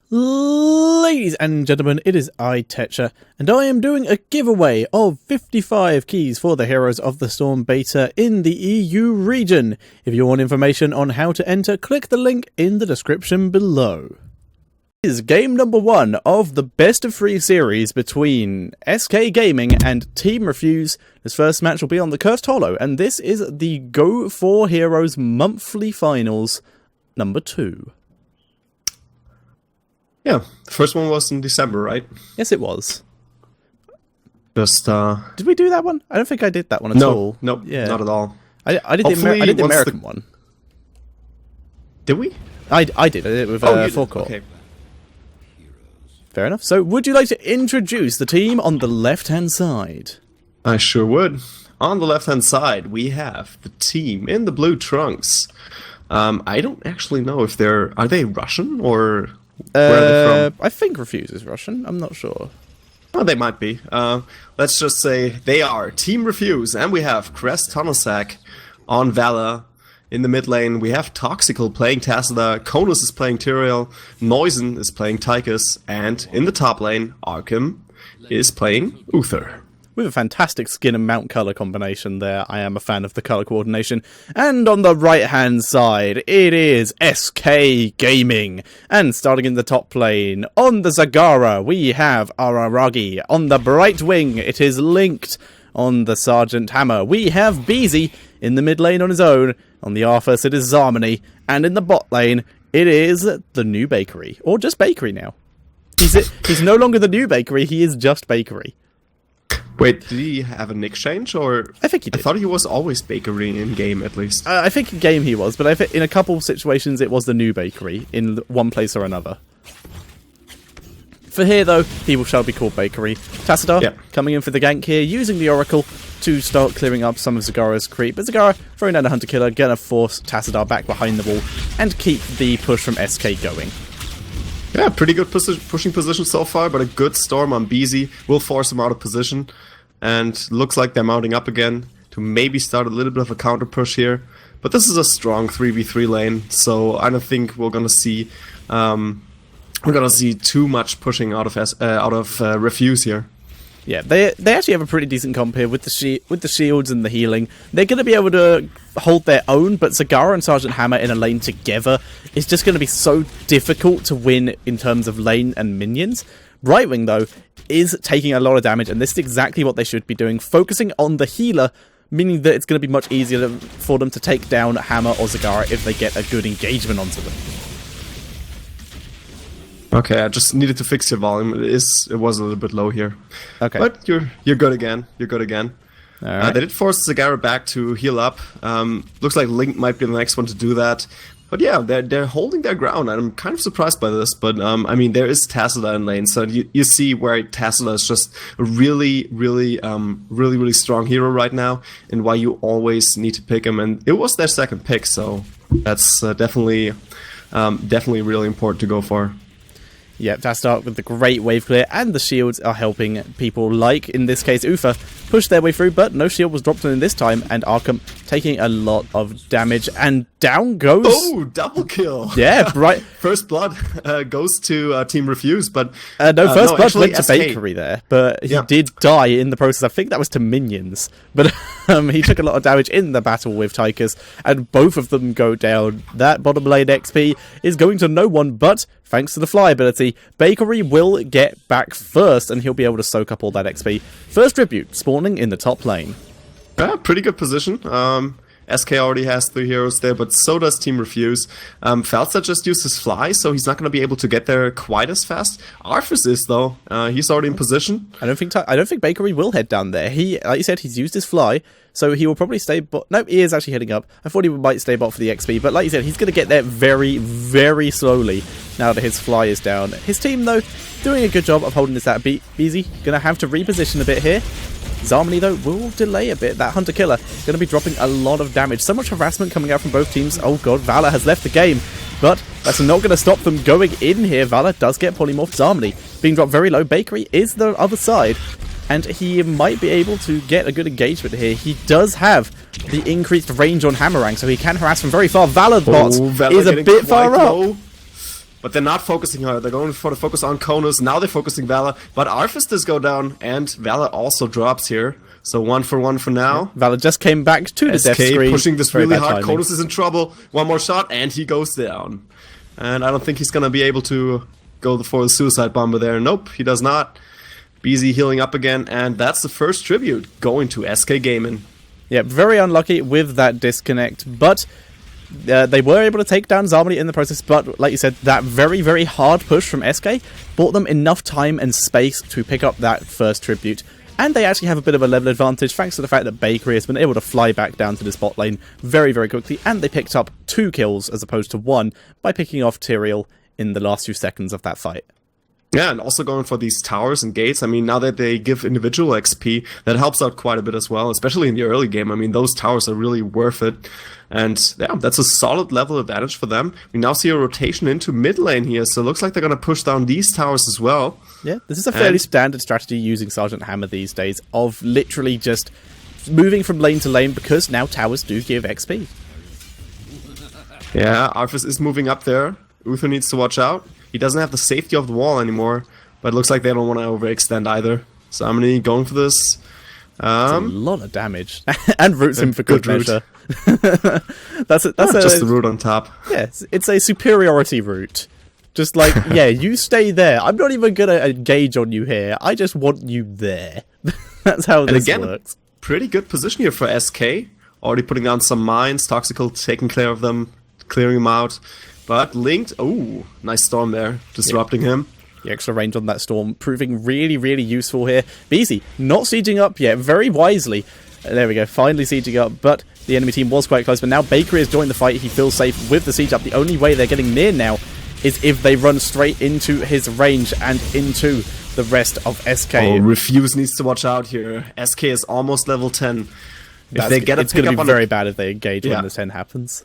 Ladies and gentlemen, it is I, Tetcher, and I am doing a giveaway of 55 keys for the Heroes of the Storm beta in the EU region. If you want information on how to enter, click the link in the description below. This is game number 1 of the best of 3 series between SK Gaming and Team Refuse. This first match will be on the Cursed Hollow, and this is the Go4Heroes monthly finals number 2. Yeah, the first one was in December, right? Yes, it was. Just, Did we do that one? I don't think I did that one at all. No, Yeah. not at all. I did the American one. Did we? I did it with Forecourt. Okay. Fair enough. So, would you like to introduce the team on the left-hand side? I sure would. On the left-hand side, we have the team in the blue trunks. I don't actually know if are they Russian or where are they from? I think Refuse is Russian. I'm not sure. Oh, they might be. Let's just say they are Team Refuse, and we have Crest Tonosak on Valor. In the mid lane, we have Toxical playing Tacita, Konus is playing Tyrael, Noisen is playing Tychus, and in the top lane, Arkham is playing Uther. With a fantastic skin and mount colour combination there. I am a fan of the colour coordination. And on the right-hand side, it is SK Gaming. And starting in the top lane, on the Zagara, we have Araragi. On the Bright Wing, it is Linked. On the Sergeant Hammer, we have Beezy. In the mid lane on his own, on the Arthas, it is Zarmony. And in the bot lane, it is the New Bakery. Or just Bakery now. He's no longer the New Bakery, he is just Bakery. Wait, did he have a nick change, or...? I think he did. I thought he was always Bakery in-game, at least. I think in-game he was, but in a couple of situations it was the New Bakery, in one place or another. For here, though, he shall be called Bakery. Tacita, coming in for the gank here, using the Oracle to start clearing up some of Zagara's creep. But Zagara, throwing down a Hunter Killer, gonna force Tacita back behind the wall, and keep the push from SK going. Yeah, pretty good pushing position so far, but a good storm on Beezy will force him out of position. And looks like they're mounting up again to maybe start a little bit of a counter push here. But this is a strong 3v3 lane, so I don't think we're gonna see too much pushing out of Refuse here. Yeah, they actually have a pretty decent comp here with the shields and the healing. They're going to be able to hold their own, but Zagara and Sergeant Hammer in a lane together is just going to be so difficult to win in terms of lane and minions. Brightwing, though, is taking a lot of damage, and this is exactly what they should be doing, focusing on the healer, meaning that it's going to be much easier for them to take down Hammer or Zagara if they get a good engagement onto them. Okay, I just needed to fix your volume. It was a little bit low here. Okay, but you're good again. You're good again. All right. They did force Zagara back to heal up. Looks like Link might be the next one to do that. But yeah, they're holding their ground. I'm kind of surprised by this, but I mean, there is Tacita in lane, so you see where Tacita is just a really strong hero right now, and why you always need to pick him. And it was their second pick, so that's definitely really important to go for. Yeah, Tacita with the great wave clear, and the shields are helping people like, in this case, Uther, push their way through, but no shield was dropped on in this time, and Arkham taking a lot of damage, and down goes... Oh, double kill! Yeah, right. First blood goes to Team Refuse, but... First blood went to Bakery there, but he did die in the process. I think that was to minions, but he took a lot of damage in the battle with Tychus, and both of them go down. That bottom lane XP is going to no one, but thanks to the fly ability, Bakery will get back first, and he'll be able to soak up all that XP. First tribute spawning in the top lane. Yeah, pretty good position. SK already has 3 heroes there, but so does Team Refuse. Falsa just used his fly, so he's not going to be able to get there quite as fast. Arthas is, though. He's already in position. I don't think Bakery will head down there. Like you said, he's used his fly, so he will probably stay bot. Nope, he is actually heading up. I thought he might stay bot for the XP, but like you said, he's going to get there very, very slowly now that his fly is down. His team, though, doing a good job of holding this out. Beezy going to have to reposition a bit here. Zarmony, though, will delay a bit. That Hunter Killer going to be dropping a lot of damage. So much harassment coming out from both teams. Oh god, Valor has left the game. But that's not going to stop them going in here. Valor does get polymorphed. Zarmony being dropped very low. Bakery is the other side. And he might be able to get a good engagement here. He does have the increased range on Hammerang, so he can harass from very far. Valor bot is a bit far up. but they're not focusing her. They're going for the focus on Konus. Now they're focusing Valor, but Arfis does go down, and Valor also drops here. So 1 for 1 for now. Valor just came back to the death screen. Pushing this really hard. Timing. Konus is in trouble. One more shot, and he goes down. And I don't think he's going to be able to go for the suicide bomber there. Nope, he does not. BZ healing up again, and that's the first tribute going to SK Gaming. Yeah, very unlucky with that disconnect, but they were able to take down Zarmony in the process, but like you said, that very, very hard push from SK bought them enough time and space to pick up that first tribute. And they actually have a bit of a level advantage thanks to the fact that Bakery has been able to fly back down to this bot lane very, very quickly, and they picked up 2 kills as opposed to 1 by picking off Tyrael in the last few seconds of that fight. Yeah, and also going for these towers and gates. I mean, now that they give individual XP, that helps out quite a bit as well, especially in the early game. I mean, those towers are really worth it. And yeah, that's a solid level advantage for them. We now see a rotation into mid lane here, so it looks like they're going to push down these towers as well. Yeah, this is a fairly standard strategy using Sergeant Hammer these days, of literally just moving from lane to lane, because now towers do give XP. Yeah, Arfis is moving up there. Uther needs to watch out. He doesn't have the safety of the wall anymore, but it looks like they don't want to overextend either. So I'm going for this. That's a lot of damage. And roots him for good measure. that's just the root on top. Yeah, it's a superiority root. Just like, yeah, you stay there. I'm not even going to engage on you here. I just want you there. That's how this works. Pretty good position here for SK. Already putting down some mines. Toxical taking care of them, clearing them out. But Linked, ooh, nice storm there, disrupting him. The extra range on that storm proving really, really useful here. BZ not sieging up yet, very wisely. There we go, finally sieging up, but the enemy team was quite close. But now Bakery has joined the fight. He feels safe with the siege up. The only way they're getting near now is if they run straight into his range and into the rest of SK. Oh, Refuse needs to watch out here. SK is almost level 10. If they get a it's going to be very bad if they engage when the 10 happens.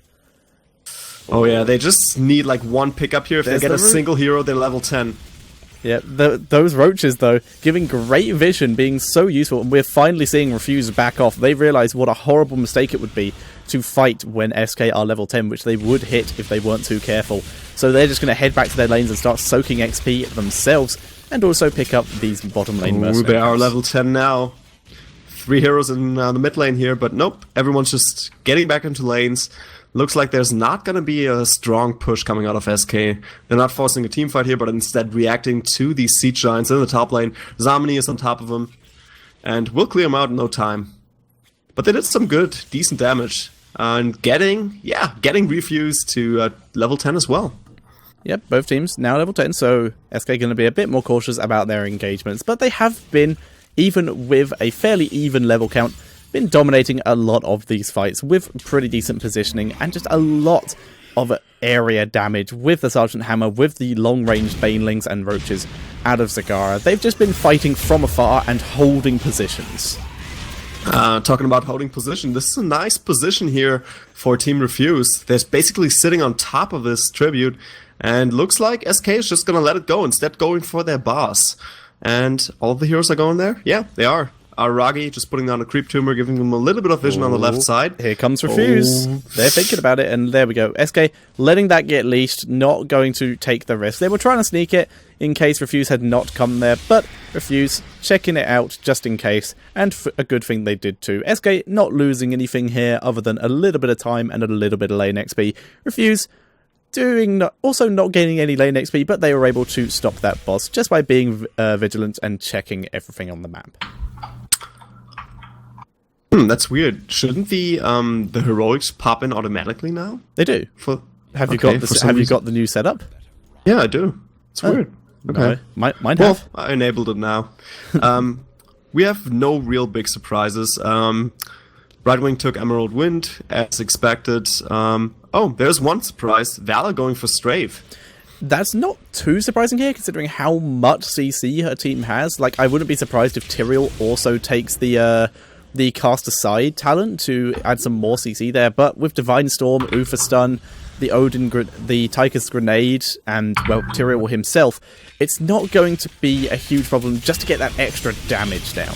Oh yeah, they just need like one pickup here. If they get a single hero, they're level 10. Yeah, those roaches, though, giving great vision, being so useful, and we're finally seeing Refuse back off. They realise what a horrible mistake it would be to fight when SK are level 10, which they would hit if they weren't too careful. So they're just going to head back to their lanes and start soaking XP themselves, and also pick up these bottom lane mercenaries. They are level 10 now. 3 heroes in the mid lane here, but nope, everyone's just getting back into lanes. Looks like there's not going to be a strong push coming out of SK. They're not forcing a team fight here, but instead reacting to these siege giants in the top lane. Zamini is on top of them, and we'll clear them out in no time. But they did some good, decent damage. And getting Refuse to level 10 as well. Yep, both teams now level 10, so SK going to be a bit more cautious about their engagements. But they have been, even with a fairly even level count, been dominating a lot of these fights with pretty decent positioning and just a lot of area damage with the Sergeant Hammer, with the long-range Banelings and Roaches out of Zagara. They've just been fighting from afar and holding positions. Talking about holding position, this is a nice position here for Team Refuse. They're basically sitting on top of this tribute, and looks like SK is just going to let it go, instead going for their boss. And all of the heroes are going there? Yeah, they are. Aragi just putting down a creep tumor, giving them a little bit of vision on the left side. Here comes Refuse. They're thinking about it, and there we go. SK letting that get leashed, not going to take the risk. They were trying to sneak it in case Refuse had not come there, but Refuse checking it out just in case, and a good thing they did too. SK not losing anything here other than a little bit of time and a little bit of lane XP. Refuse also not gaining any lane XP, but they were able to stop that boss just by being vigilant and checking everything on the map. That's weird. Shouldn't the heroics pop in automatically now? They do. Have you got the new setup? Yeah, I do. It's weird. Okay, mine have. Well, I enabled it now. We have no real big surprises. Right Wing took Emerald Wind as expected. There's one surprise. Valor going for Strafe. That's not too surprising here, considering how much CC her team has. Like, I wouldn't be surprised if Tyrael also takes the cast aside talent to add some more CC there, but with Divine Storm, Ufa Stun, the the Tychus Grenade, and, well, Tyrael himself, it's not going to be a huge problem just to get that extra damage down.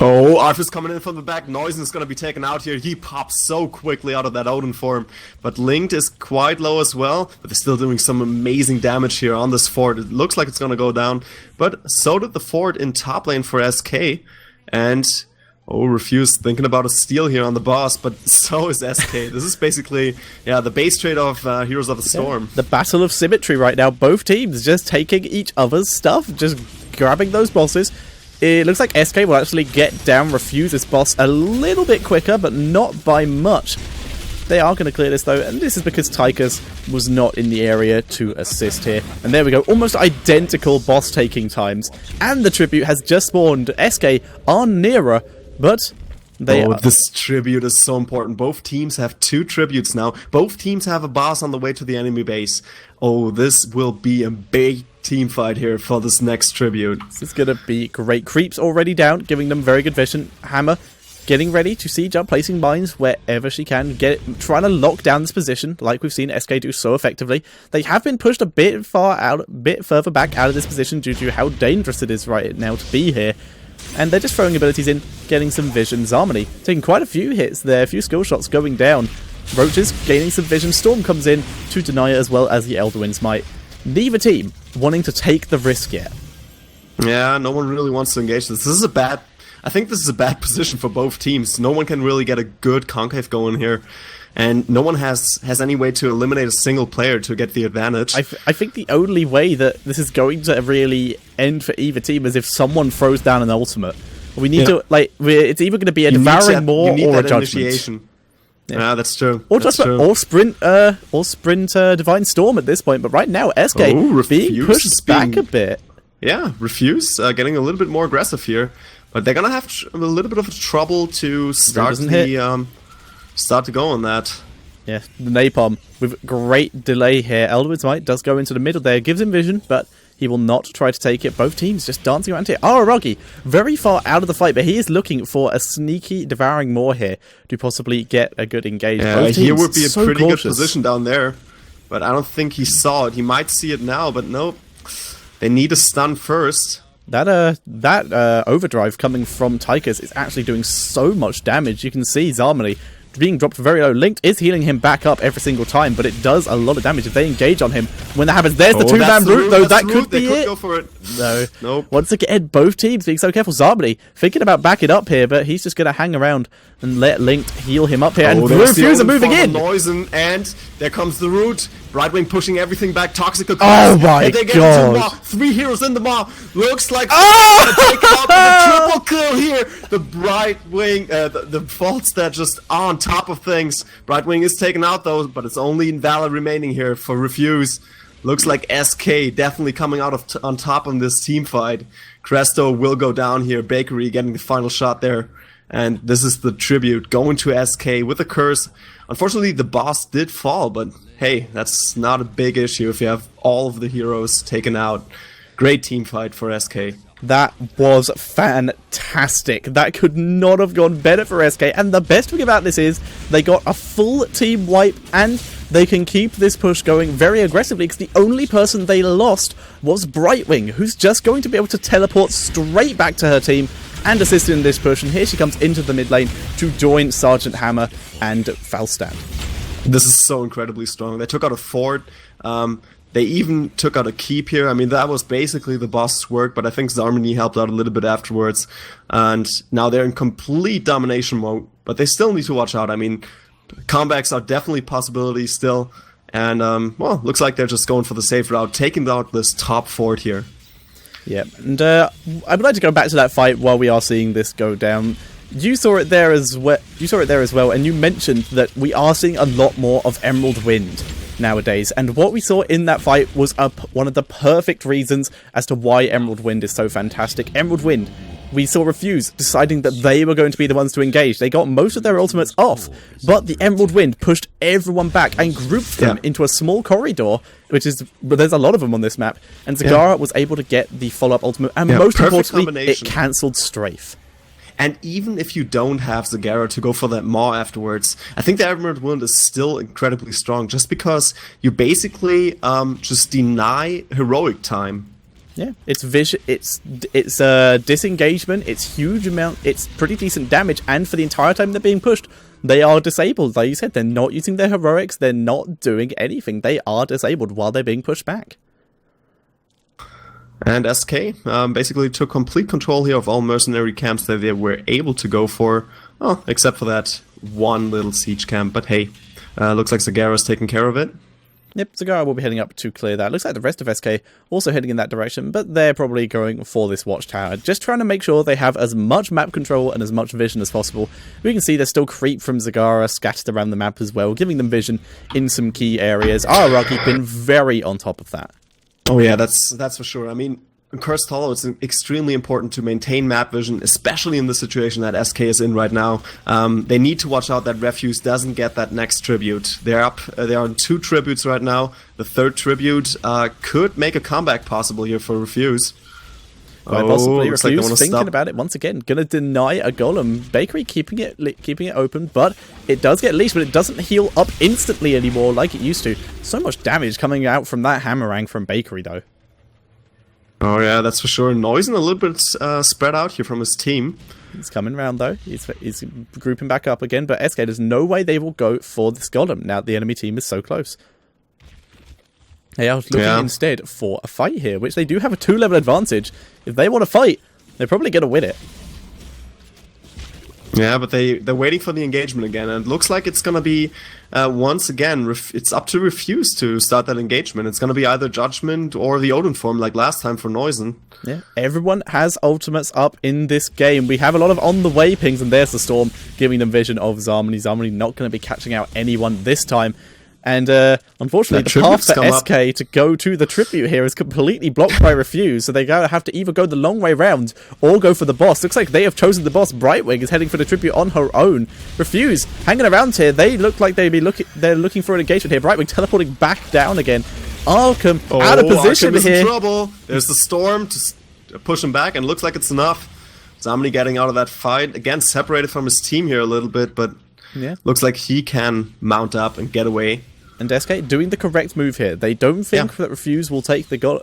Oh, Arthur's coming in from the back. Noisen is going to be taken out here. He pops so quickly out of that Odin form. But Linked is quite low as well. But they're still doing some amazing damage here on this fort. It looks like it's going to go down. But so did the fort in top lane for SK. And... oh, Refuse thinking about a steal here on the boss, but so is SK. This is basically, the base trade of Heroes of the Storm. The battle of symmetry right now. Both teams just taking each other's stuff, just grabbing those bosses. It looks like SK will actually get down Refuse's boss a little bit quicker, but not by much. They are going to clear this though, and this is because Tychus was not in the area to assist here. And there we go, almost identical boss taking times. And the tribute has just spawned. SK are nearer, but they are... this tribute is so important. Both teams have 2 tributes now. Both teams have a boss on the way to the enemy base. Oh, this will be a big team fight here for this next tribute. This is going to be great. Creeps already down, giving them very good vision. Hammer getting ready to siege up, placing mines wherever she can, trying to lock down this position, like we've seen SK do so effectively. They have been pushed a bit further back out of this position due to how dangerous it is right now to be here. And they're just throwing abilities in, getting some vision. Zarmony taking quite a few hits there, a few skill shots going down. Roaches gaining some vision. Storm comes in to deny it as well as the Elder Winds might. Neither team wanting to take the risk yet. Yeah, no one really wants to engage this. I think this is a bad position for both teams. No one can really get a good concave going here. And no one has any way to eliminate a single player to get the advantage. I think the only way that this is going to really end for either team is if someone throws down an ultimate. We need to, it's either going to be a Devouring Maw or a Judgment. Initiation. Yeah, that's true. Or sprint Divine Storm at this point. But right now, SK being pushed back a bit. Yeah, Refuse getting a little bit more aggressive here. But they're going to have a little bit of trouble to start to go on that. Yeah, the Napalm with great delay here. Elderwood's Might does go into the middle there, gives him vision, but he will not try to take it. Both teams just dancing around here. Araragi very far out of the fight, but he is looking for a sneaky Devouring Maw here to possibly get a good engage. Yeah, here would be a pretty good position down there, but I don't think he saw it. He might see it now, but nope. They need a stun first. That overdrive coming from Tychus is actually doing so much damage. You can see Zarmony being dropped very low. Linked is healing him back up every single time, but it does a lot of damage if they engage on him. When that happens, there's the two-man route, though. That could be it. Go for it. No. Nope. Once again, both teams being so careful. Zarmony thinking about backing up here, but he's just going to hang around and let Linked heal him up here. And Refuse are moving in. And there comes the root. Brightwing pushing everything back. Toxic. Oh my god. 3 heroes in the maw. Looks like take out the triple kill here. The Brightwing, the Faults that just on top of things. Brightwing is taken out though, but it's only Invalid remaining here for Refuse. Looks like SK definitely coming out on top in this team fight. Cresto will go down here. Bakery getting the final shot there. And this is the tribute going to SK with a curse. Unfortunately, the boss did fall, but hey, that's not a big issue if you have all of the heroes taken out. Great team fight for SK. That was fantastic. That could not have gone better for SK. And the best thing about this is they got a full team wipe and they can keep this push going very aggressively because the only person they lost was Brightwing, who's just going to be able to teleport straight back to her team and assist in this push. And here she comes into the mid lane to join Sergeant Hammer and Falstad. This is so incredibly strong. They took out a fort. They even took out a keep here. I mean, that was basically the boss's work, but I think Zarmony helped out a little bit afterwards. And now they're in complete domination mode, but they still need to watch out. I mean, comebacks are definitely possibilities still. And, well, looks like they're just going for the safe route, taking out this top fort here. Yeah, and I would like to go back to that fight while we are seeing this go down. You saw it there as well, and you mentioned that we are seeing a lot more of Emerald Wind nowadays, and what we saw in that fight was one of the perfect reasons as to why Emerald Wind is so fantastic. Emerald Wind, we saw Refuse deciding that they were going to be the ones to engage. They got most of their ultimates off, but the Emerald Wind pushed everyone back and grouped them into a small corridor, but there's a lot of them on this map, and Zagara was able to get the follow-up ultimate, and most importantly, it cancelled Strafe. And even if you don't have Zagara to go for that Maw afterwards, I think the Emerald Wind is still incredibly strong, just because you basically just deny heroic time. Yeah, it's vision, it's disengagement, it's huge amount, it's pretty decent damage, and for the entire time they're being pushed, they are disabled. Like you said, they're not using their heroics, they're not doing anything. They are disabled while they're being pushed back. And SK basically took complete control here of all mercenary camps that they were able to go for, oh, except for that one little siege camp. But hey, looks like Zagara's taking care of it. Yep, Zagara will be heading up to clear that. Looks like the rest of SK also heading in that direction, but they're probably going for this watchtower, just trying to make sure they have as much map control and as much vision as possible. We can see there's still creep from Zagara scattered around the map as well, giving them vision in some key areas. Rocky been very on top of that. Oh yeah, that's for sure. I mean, in Cursed Hollow, it's extremely important to maintain map vision, especially in the situation that SK is in right now. They need to watch out that Refuse doesn't get that next tribute. They're on 2 tributes right now. The 3rd tribute could make a comeback possible here for Refuse. Quite possibly. Refuse like thinking about it once again. Gonna deny a golem. Bakery keeping it open, but it does get leashed, but it doesn't heal up instantly anymore like it used to. So much damage coming out from that hammerang from Bakery though. Oh yeah, that's for sure. Noisen a little bit spread out here from his team. He's coming round though. He's grouping back up again, but SK, there's no way they will go for this golem now the enemy team is so close. They are looking instead for a fight here, which they do have a 2-level advantage. If they want to fight, they're probably going to win it. Yeah, but they're waiting for the engagement again, and it looks like it's going to be, once again, it's up to Refuse to start that engagement. It's going to be either Judgment or the Odin form like last time for Noisen. Yeah, everyone has ultimates up in this game. We have a lot of on-the-way pings, and there's the Storm, giving them vision of Zarmony. Zarmony not going to be catching out anyone this time. And unfortunately, the path for SK to go to the tribute here is completely blocked by Refuse, so they have to either go the long way round or go for the boss. Looks like they have chosen the boss. Brightwing is heading for the tribute on her own. Refuse hanging around here. They look like they're looking for an engagement here. Brightwing teleporting back down again. Arkham out of position Arkham here. In trouble. There's the Storm to push him back, and looks like it's enough. Zamni getting out of that fight again, separated from his team here a little bit, but looks like he can mount up and get away. And SK doing the correct move here. They don't think that Refuse will take the golem.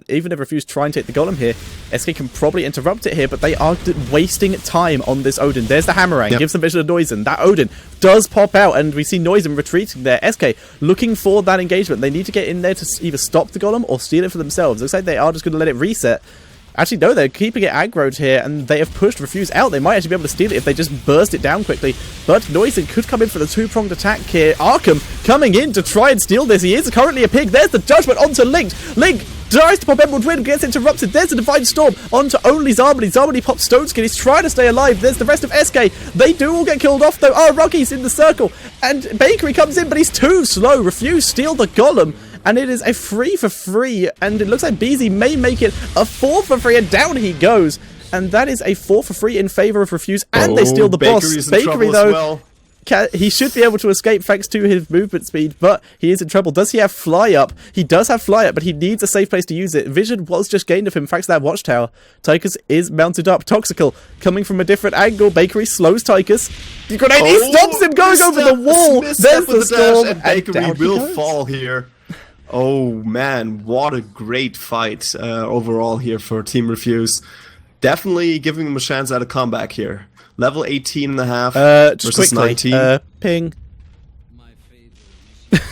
Even if Refuse try and take the golem here, SK can probably interrupt it here, but they are wasting time on this Odin. There's the Hammerang, gives them vision of Noisen. That Odin does pop out, and we see Noisen retreating there. SK looking for that engagement. They need to get in there to either stop the golem or steal it for themselves. Looks like they are just going to let it reset. Actually, no, they're keeping it aggroed here, and they have pushed Refuse out. They might actually be able to steal it if they just burst it down quickly. But Noisen could come in for the 2-pronged attack here. Arkham coming in to try and steal this. He is currently a pig. There's the judgment onto Link. Link tries to pop Emerald Twin, gets interrupted. There's the Divine Storm onto only Zarmony. Zarmony pops Stone Skin. He's trying to stay alive. There's the rest of SK. They do all get killed off, though. Rocky's in the circle. And Bakery comes in, but he's too slow. Refuse steal the golem. And it is a 3-for-3, and it looks like BZ may make it a 4-for-3, and down he goes. And that is a 4-for-3 in favor of Refuse, and they steal the boss. Bakery, though, he should be able to escape thanks to his movement speed, but he is in trouble. Does he have fly up? He does have fly up, but he needs a safe place to use it. Vision was just gained of him thanks to that watchtower. Tychus is mounted up. Toxical coming from a different angle. Bakery slows Tychus. The grenade, he stops him going over the wall. There's the Storm, and Bakery will fall here. Oh man, what a great fight overall here for Team Refuse. Definitely giving them a chance at a comeback here. Level 18.5 versus quickly, 19. Ping.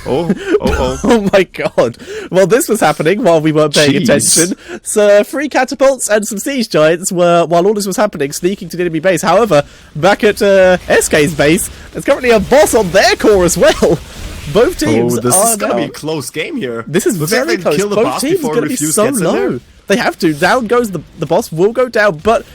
Oh my god. Well, this was happening while we weren't paying attention. So, 3 catapults and some siege giants were, while all this was happening, sneaking to the enemy base. However, back at SK's base, there's currently a boss on their core as well. Both teams this is going to be a close game here. This is very close. Both teams are going to be so low. They have to. Down goes the boss will go down, but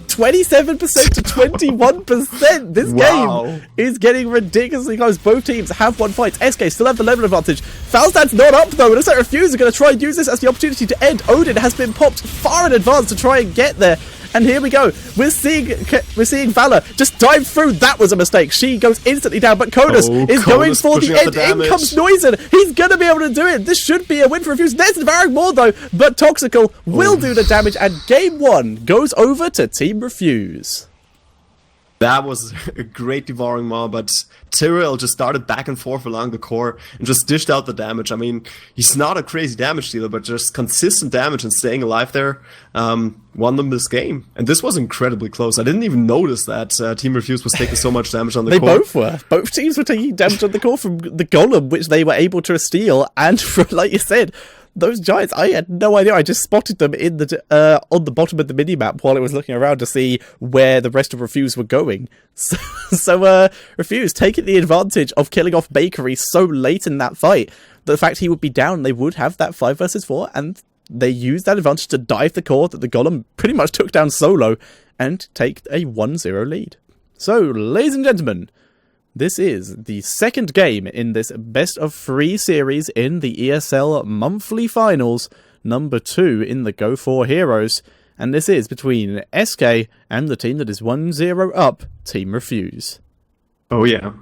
27% to 21%. This game is getting ridiculously close. Both teams have won fights. SK still have the level advantage. Falstad's not up though. It looks like Refuse are going to try and use this as the opportunity to end. Odin has been popped far in advance to try and get there. And here we go. We're seeing Valor just dive through. That was a mistake. She goes instantly down, but Kodos is going for the end. In comes Noisen. He's going to be able to do it. This should be a win for Refuse. There's devouring more though, but Toxical will do the damage, and game 1 goes over to Team Refuse. That was a great devouring maw, but Tyrell just started back and forth along the core and just dished out the damage. I mean, he's not a crazy damage dealer, but just consistent damage and staying alive there won them this game. And this was incredibly close. I didn't even notice that Team Refuse was taking so much damage on the core. They both were. Both teams were taking damage on the core from the Golem, which they were able to steal, and from, like you said, those giants, I had no idea. I just spotted them in the on the bottom of the minimap while I was looking around to see where the rest of Refuse were going. So Refuse taking the advantage of killing off Bakery so late in that fight. The fact he would be down, they would have that 5 versus 4, and they used that advantage to dive the core that the Golem pretty much took down solo and take a 1-0 lead. So, ladies and gentlemen, this is the second game in this best of 3 series in the ESL monthly finals, number 2 in the Go4Heroes, and this is between SK and the team that is 1-0 up, Team Refuse. Oh yeah.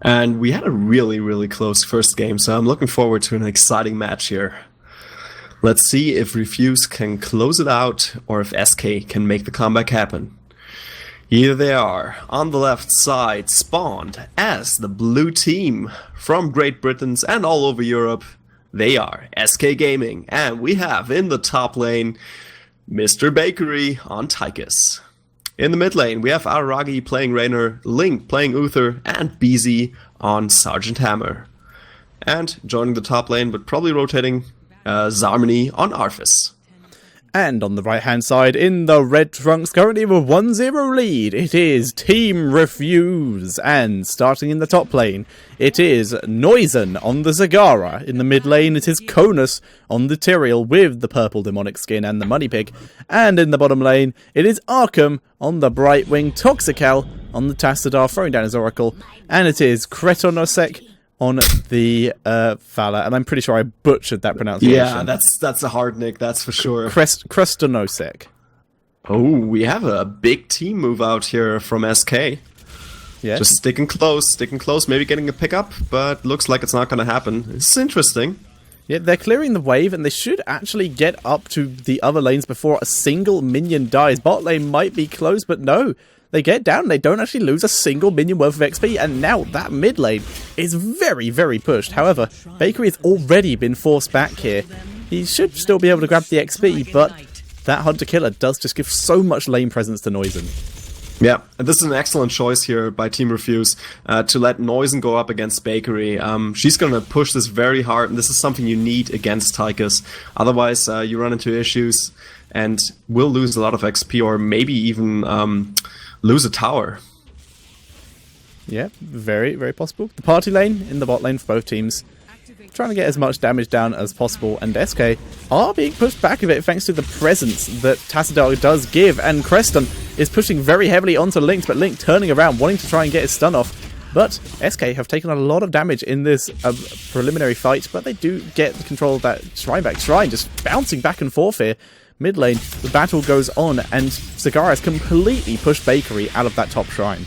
And we had a really, really close first game, so I'm looking forward to an exciting match here. Let's see if Refuse can close it out, or if SK can make the comeback happen. Here they are, on the left side, spawned as the blue team from Great Britain and all over Europe. They are SK Gaming, and we have in the top lane, Mr. Bakery on Tychus. In the mid lane, we have Araragi playing Raynor, Link playing Uther, and BZ on Sergeant Hammer. And joining the top lane, but probably rotating, Zarmany on Arthas. And on the right-hand side, in the red trunks, currently with 1-0 lead, it is Team Refuse. And starting in the top lane, it is Noisen on the Zagara. In the mid lane, it is Konus on the Tyrael with the purple demonic skin and the Money Pig. And in the bottom lane, it is Arkham on the Brightwing, Toxical on the Tassadar, throwing down his Oracle. And it is Kretonosek on the Fala, and I'm pretty sure I butchered that pronunciation. Yeah, that's a hard nick, that's for sure. Krestonosek. Oh, we have a big team move out here from SK. Yeah. Just sticking close, maybe getting a pickup, but looks like it's not going to happen. It's interesting. Yeah, they're clearing the wave, and they should actually get up to the other lanes before a single minion dies. Bot lane might be close, but no. They get down, they don't actually lose a single minion worth of XP, and now that mid lane is very, very pushed. However, Bakery has already been forced back here. He should still be able to grab the XP, but that Hunter-Killer does just give so much lane presence to Noisen. Yeah, and this is an excellent choice here by Team Refuse to let Noisen go up against Bakery. She's going to push this very hard, and this is something you need against Tychus. Otherwise, you run into issues and will lose a lot of XP, or maybe even lose a tower. Yeah, very, very possible. The party lane in the bot lane for both teams, trying to get as much damage down as possible, and SK are being pushed back a bit thanks to the presence that Tassadar does give, and Creston is pushing very heavily onto Link, but Link turning around, wanting to try and get his stun off. But SK have taken a lot of damage in this preliminary fight, but they do get the control of that Shrine back. Shrine just bouncing back and forth here. Mid lane, the battle goes on, and Zagara has completely pushed Bakery out of that top shrine.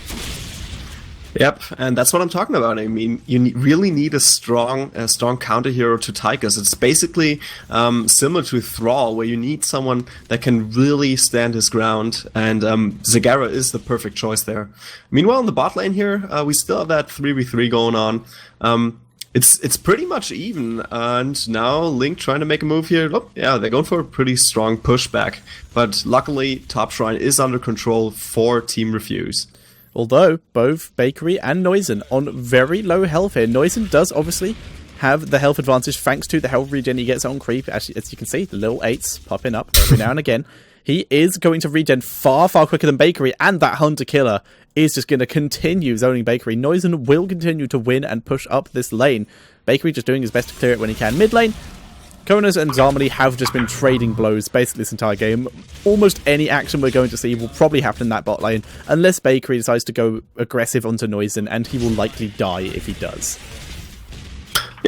Yep, and that's what I'm talking about. I mean, you really need a strong counter hero to Tychus. It's basically similar to Thrall, where you need someone that can really stand his ground, and Zagara is the perfect choice there. Meanwhile, in the bot lane here, we still have that 3v3 going on. It's pretty much even, and now Link trying to make a move here. Oh, yeah, they're going for a pretty strong pushback, but luckily top shrine is under control for Team Refuse. Although both Bakery and Noisen on very low health here. Noisen does obviously have the health advantage thanks to the health regen he gets on creep. As you can see, the little 8s popping up every now and again. He is going to regen far, far quicker than Bakery, and that Hunter-Killer is just going to continue zoning Bakery. Noisen will continue to win and push up this lane. Bakery just doing his best to clear it when he can. Mid lane, Konas and Zarmany have just been trading blows basically this entire game. Almost any action we're going to see will probably happen in that bot lane, unless Bakery decides to go aggressive onto Noisen, and he will likely die if he does.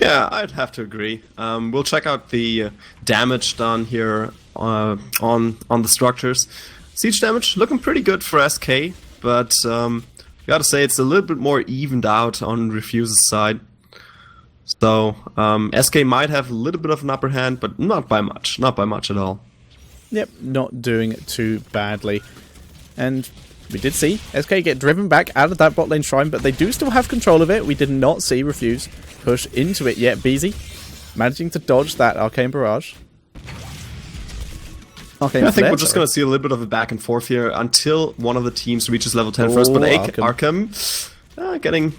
Yeah, I'd have to agree. We'll check out the damage done here on the structures. Siege damage looking pretty good for SK, but gotta say it's a little bit more evened out on Refuse's side. So SK might have a little bit of an upper hand, but not by much at all. Yep, not doing too badly. And We did see SK get driven back out of that bot lane shrine, but they do still have control of it. We did not see Refuse push into it yet. Beezy managing to dodge that Arcane Barrage. Arcane I think Flare, we're just going to see a little bit of a back and forth here until one of the teams reaches level 10 first. But Arkham getting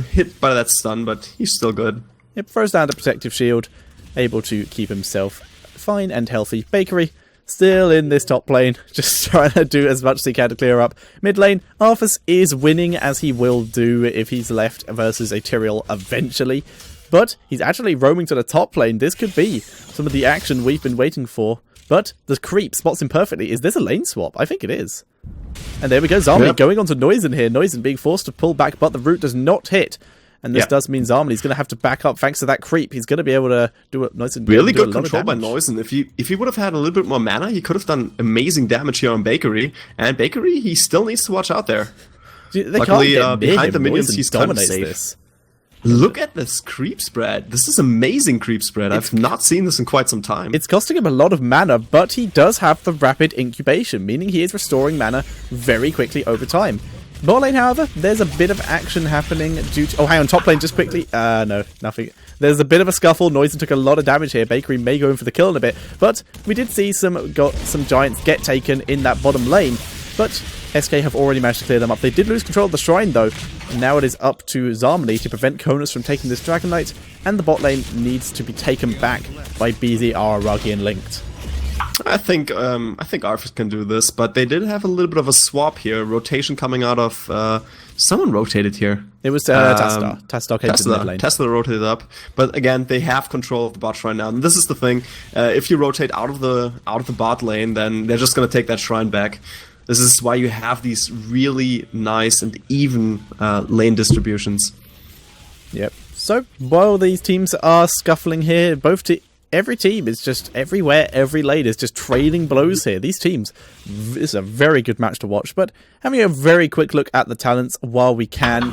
hit by that stun, but he's still good. Yep, throws down the protective shield, able to keep himself fine and healthy. Bakery still in this top lane, just trying to do as much as he can to clear up. Mid lane, Arthas is winning, as he will do if he's left versus a Tyrael eventually. But he's actually roaming to the top lane. This could be some of the action we've been waiting for. But the creep spots him perfectly. Is this a lane swap? I think it is. And there we go, Zharmony going on to Noisen here. Noisen being forced to pull back, but the root does not hit. And this does mean Zharmony's going to have to back up thanks to that creep. He's going to be able to do it. Noisen really good control by Noisen. If he would have had a little bit more mana, he could have done amazing damage here on Bakery. And Bakery, he still needs to watch out there. Luckily, behind the minions, he's kind of safe. This. Look at this creep spread. This is amazing creep spread. I've not seen this in quite some time. It's costing him a lot of mana, but he does have the rapid incubation, meaning he is restoring mana very quickly over time. Bot lane, however, there's a bit of action happening due to... Oh, hang on, top lane, just quickly. No, nothing. There's a bit of a scuffle. Noisen took a lot of damage here. Bakery may go in for the kill in a bit, but we did see some giants get taken in that bottom lane. But SK have already managed to clear them up. They did lose control of the shrine, though. And now it is up to Zharmony to prevent Konus from taking this Dragon Knight. And the bot lane needs to be taken back by BZ, Araragi, and Linked. I think Arthas can do this, but they did have a little bit of a swap here. Rotation coming out of... someone rotated here. It was Tassadar. Tassadar came to the mid lane. Tesla rotated up, but again, they have control of the bot shrine now. And this is the thing: if you rotate out of the bot lane, then they're just going to take that shrine back. This is why you have these really nice and even lane distributions. Yep. So while these teams are scuffling here, every team is just everywhere, every lane is just trading blows here. These teams, this is a very good match to watch. But having a very quick look at the talents while we can.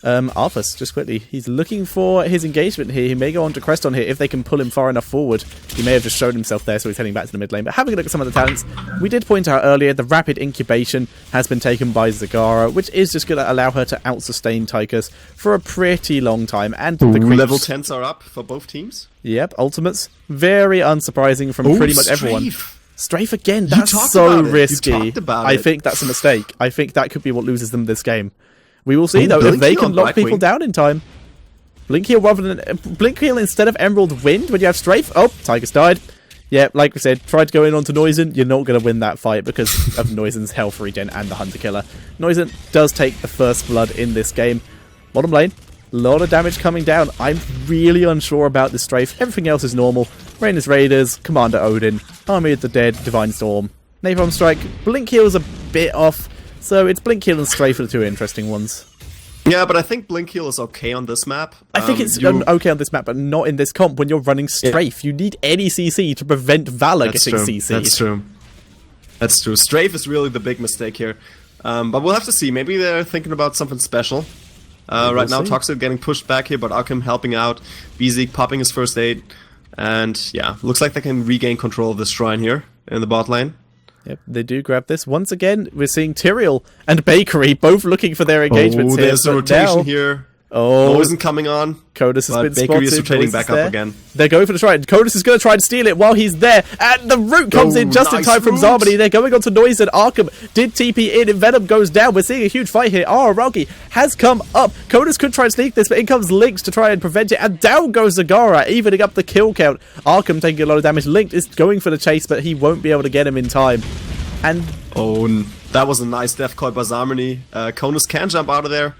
Arthas, just quickly, he's looking for his engagement here. He may go on to Creston here if they can pull him far enough forward. He may have just shown himself there, so he's heading back to the mid lane. But having a look at some of the talents, we did point out earlier, the rapid incubation has been taken by Zagara, which is just going to allow her to out-sustain Tychus for a pretty long time. And the creeps, level 10s are up for both teams. Yep, ultimates. Very unsurprising from pretty much everyone. Strafe again, that's so risky. I think that's a mistake. I think that could be what loses them this game. We will see, though, if they can lock people down in time. Blink heal rather than... Blink heal instead of Emerald Wind when you have Strafe. Oh, Tychus died. Yeah, like we said, tried to go in onto Noisen. You're not going to win that fight because of Noisen's health regen and the Hunter Killer. Noisen does take the first blood in this game. Bottom lane, a lot of damage coming down. I'm really unsure about this Strafe. Everything else is normal. Rainer's Raiders, Commander Odin, Army of the Dead, Divine Storm, Napalm Strike. Blink heal's a bit off. So it's Blink Heal and Strafe are the two interesting ones. Yeah, but I think Blink Heal is okay on this map. I think it's okay on this map, but not in this comp when you're running Strafe. Yeah. You need any CC to prevent Valor getting CC. That's true. That's true. Strafe is really the big mistake here. But we'll have to see. Maybe they're thinking about something special. Right now, Toxic getting pushed back here, but Arkham helping out. Bezik popping his first aid. And yeah, looks like they can regain control of this shrine here in the bot lane. Yep, they do grab this. Once again, we're seeing Tyrael and Bakery both looking for their engagements here. There's a rotation here. Oh, isn't coming on. Kodus has been Bakery spotted. is rotating back up again. They're going for the shrine. Kodus is going to try and steal it while he's there. And the root comes in just in time from Zharmony. They're going on to Noisen. Arkham did TP in. And Venom goes down. We're seeing a huge fight here. Araragi has come up. Kodus could try and sneak this, but in comes Linked to try and prevent it. And down goes Zagara, evening up the kill count. Arkham taking a lot of damage. Linked is going for the chase, but he won't be able to get him in time. And that was a nice death call by Zharmony. Konus can jump out of there.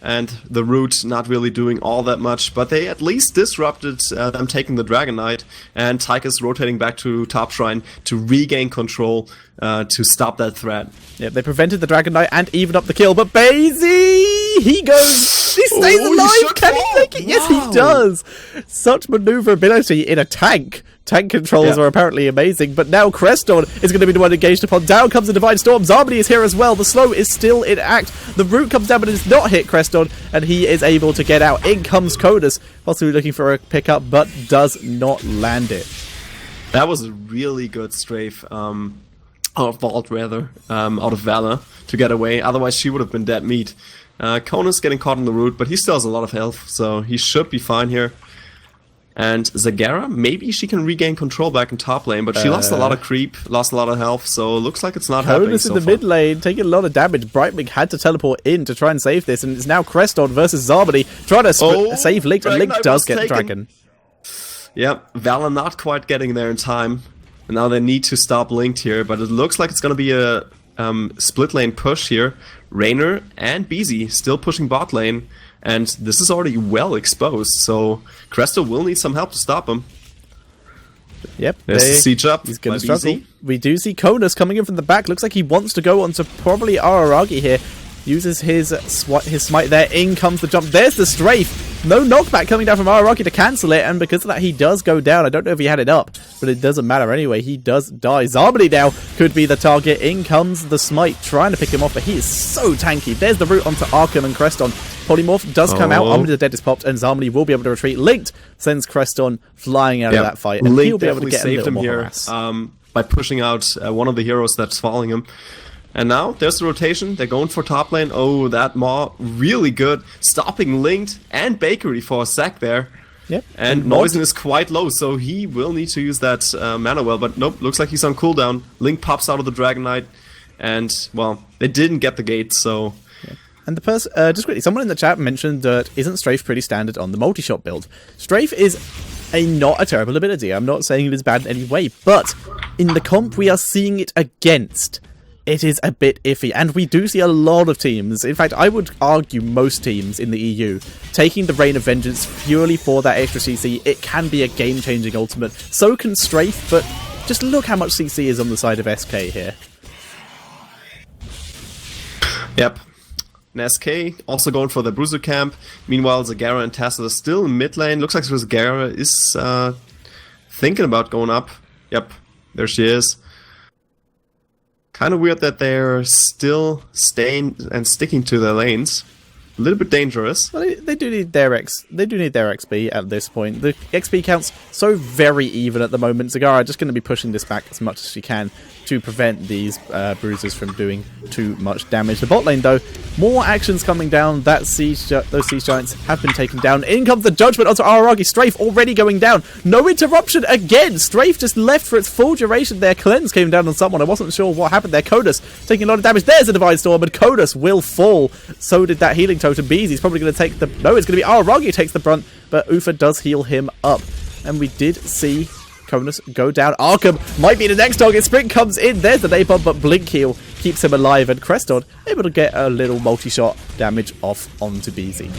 And the root not really doing all that much, but they at least disrupted them taking the Dragon Knight, and Tychus rotating back to top shrine to regain control to stop that threat. Yeah, they prevented the Dragon Knight and even up the kill, but Bazy, he goes, he stays alive, can he make it? Yes, he does. Such maneuverability in a tank. Tank controls are apparently amazing, but now Creston is going to be the one engaged upon. Down comes the Divine Storm. Zharmony is here as well. The slow is still in act. The root comes down, but it does not hit Creston, and he is able to get out. In comes Kodus, possibly looking for a pickup, but does not land it. That was a really good strafe. or Vault rather, out of Valor to get away. Otherwise, she would have been dead meat. Kona's getting caught in the root, but he still has a lot of health, so he should be fine here. And Zagara, maybe she can regain control back in top lane, but she lost a lot of creep, lost a lot of health, so it looks like it's not happening so in the mid lane, taking a lot of damage. Brightwing had to teleport in to try and save this, and it's now Creston versus Zarmony trying to save Link, and Link does get the Dragon. Yep, Valor not quite getting there in time. And now they need to stop Linked here, but it looks like it's going to be a split lane push here. Raynor and BZ still pushing bot lane, and this is already well exposed, so Cresto will need some help to stop him. Yep, there's the siege up. He's going to struggle. We do see Konas coming in from the back. Looks like he wants to go onto probably Araragi here. Uses his smite there. In comes the jump. There's the strafe. No knockback coming down from Araragi to cancel it, and because of that, he does go down. I don't know if he had it up, but it doesn't matter anyway. He does die. Zarmony now could be the target. In comes the smite, trying to pick him off, but he is so tanky. There's the route onto Arkham and Creston. Polymorph does come out. Omni the Dead is popped, and Zarmony will be able to retreat. Linked sends Creston flying out of that fight, and he'll be able to get a little more harass. By pushing out one of the heroes that's following him. And now, there's the rotation. They're going for top lane. Oh, that Maw, really good. Stopping Linked and Bakery for a sec there. Yep. And Noisen is quite low, so he will need to use that mana well. But nope, looks like he's on cooldown. Link pops out of the Dragon Knight. And, well, they didn't get the gate, so... Yeah. And the person, just quickly, someone in the chat mentioned that isn't Strafe pretty standard on the multi-shot build? Strafe is not a terrible ability. I'm not saying it is bad in any way, but in the comp we are seeing it against, it is a bit iffy, and we do see a lot of teams, in fact I would argue most teams in the EU, taking the Reign of Vengeance purely for that extra CC. It can be a game-changing ultimate. So can Strafe, but just look how much CC is on the side of SK here. Yep. And SK also going for the Bruiser camp. Meanwhile, Zagara and Tacit are still in mid lane. Looks like Zagara is thinking about going up. Yep, there she is. Kind of weird that they're still staying and sticking to their lanes. A little bit dangerous. Well, they do need their XP at this point. The XP count's so very even at the moment. Zagara just going to be pushing this back as much as she can to prevent these bruisers from doing too much damage. The bot lane, though, more actions coming down. Those siege giants have been taken down. In comes the judgment onto Araragi. Strafe already going down. No interruption again. Strafe just left for its full duration there. Cleanse came down on someone. I wasn't sure what happened there. Kodas taking a lot of damage. There's a Divine Storm, and Kodas will fall. So did that healing totem. Beezy's probably going to take the... No, it's going to be Araragi who takes the brunt, but Ufa does heal him up. And we did see Konas go down. Arkham might be the next target. Sprint comes in. There's the napalm, but Blink Heal keeps him alive. And Creston able to get a little multi-shot damage off onto BZ.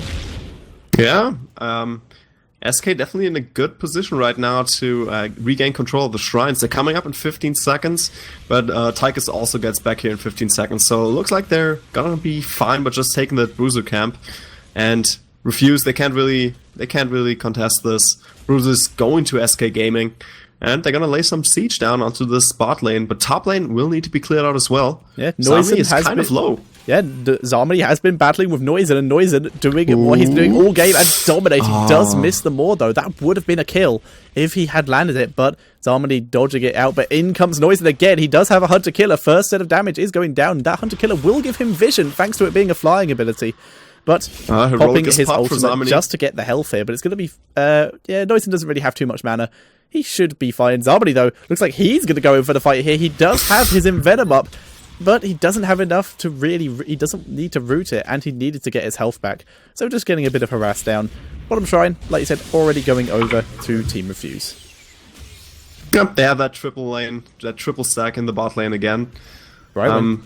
Yeah, SK definitely in a good position right now to regain control of the shrines. They're coming up in 15 seconds, but Tychus also gets back here in 15 seconds. So it looks like they're gonna be fine, but just taking the Bruiser camp and refuse. They can't really contest this. Bruiser's going to SK Gaming, and they're gonna lay some siege down onto this bot lane. But top lane will need to be cleared out as well. Yeah, Zarmony is kind of low. Yeah, Zarmony has been battling with Noisen, and Noisen doing what he's doing all game and dominating. Does miss the Maw, though. That would have been a kill if he had landed it, but Zarmony dodging it out. But in comes Noisen again. He does have a Hunter Killer. First set of damage is going down. That Hunter Killer will give him vision, thanks to it being a flying ability. But popping his ultimate just to get the health here. But it's going to be... yeah, Noisen doesn't really have too much mana. He should be fine. Zarmony, though, looks like he's going to go in for the fight here. He does have his Envenom up, but he doesn't have enough to really... He doesn't need to root it, and he needed to get his health back. So just getting a bit of harass down. Bottom Shrine, like you said, already going over to Team Refuse. Yep, they have that triple lane, that triple stack in the bot lane again. Right.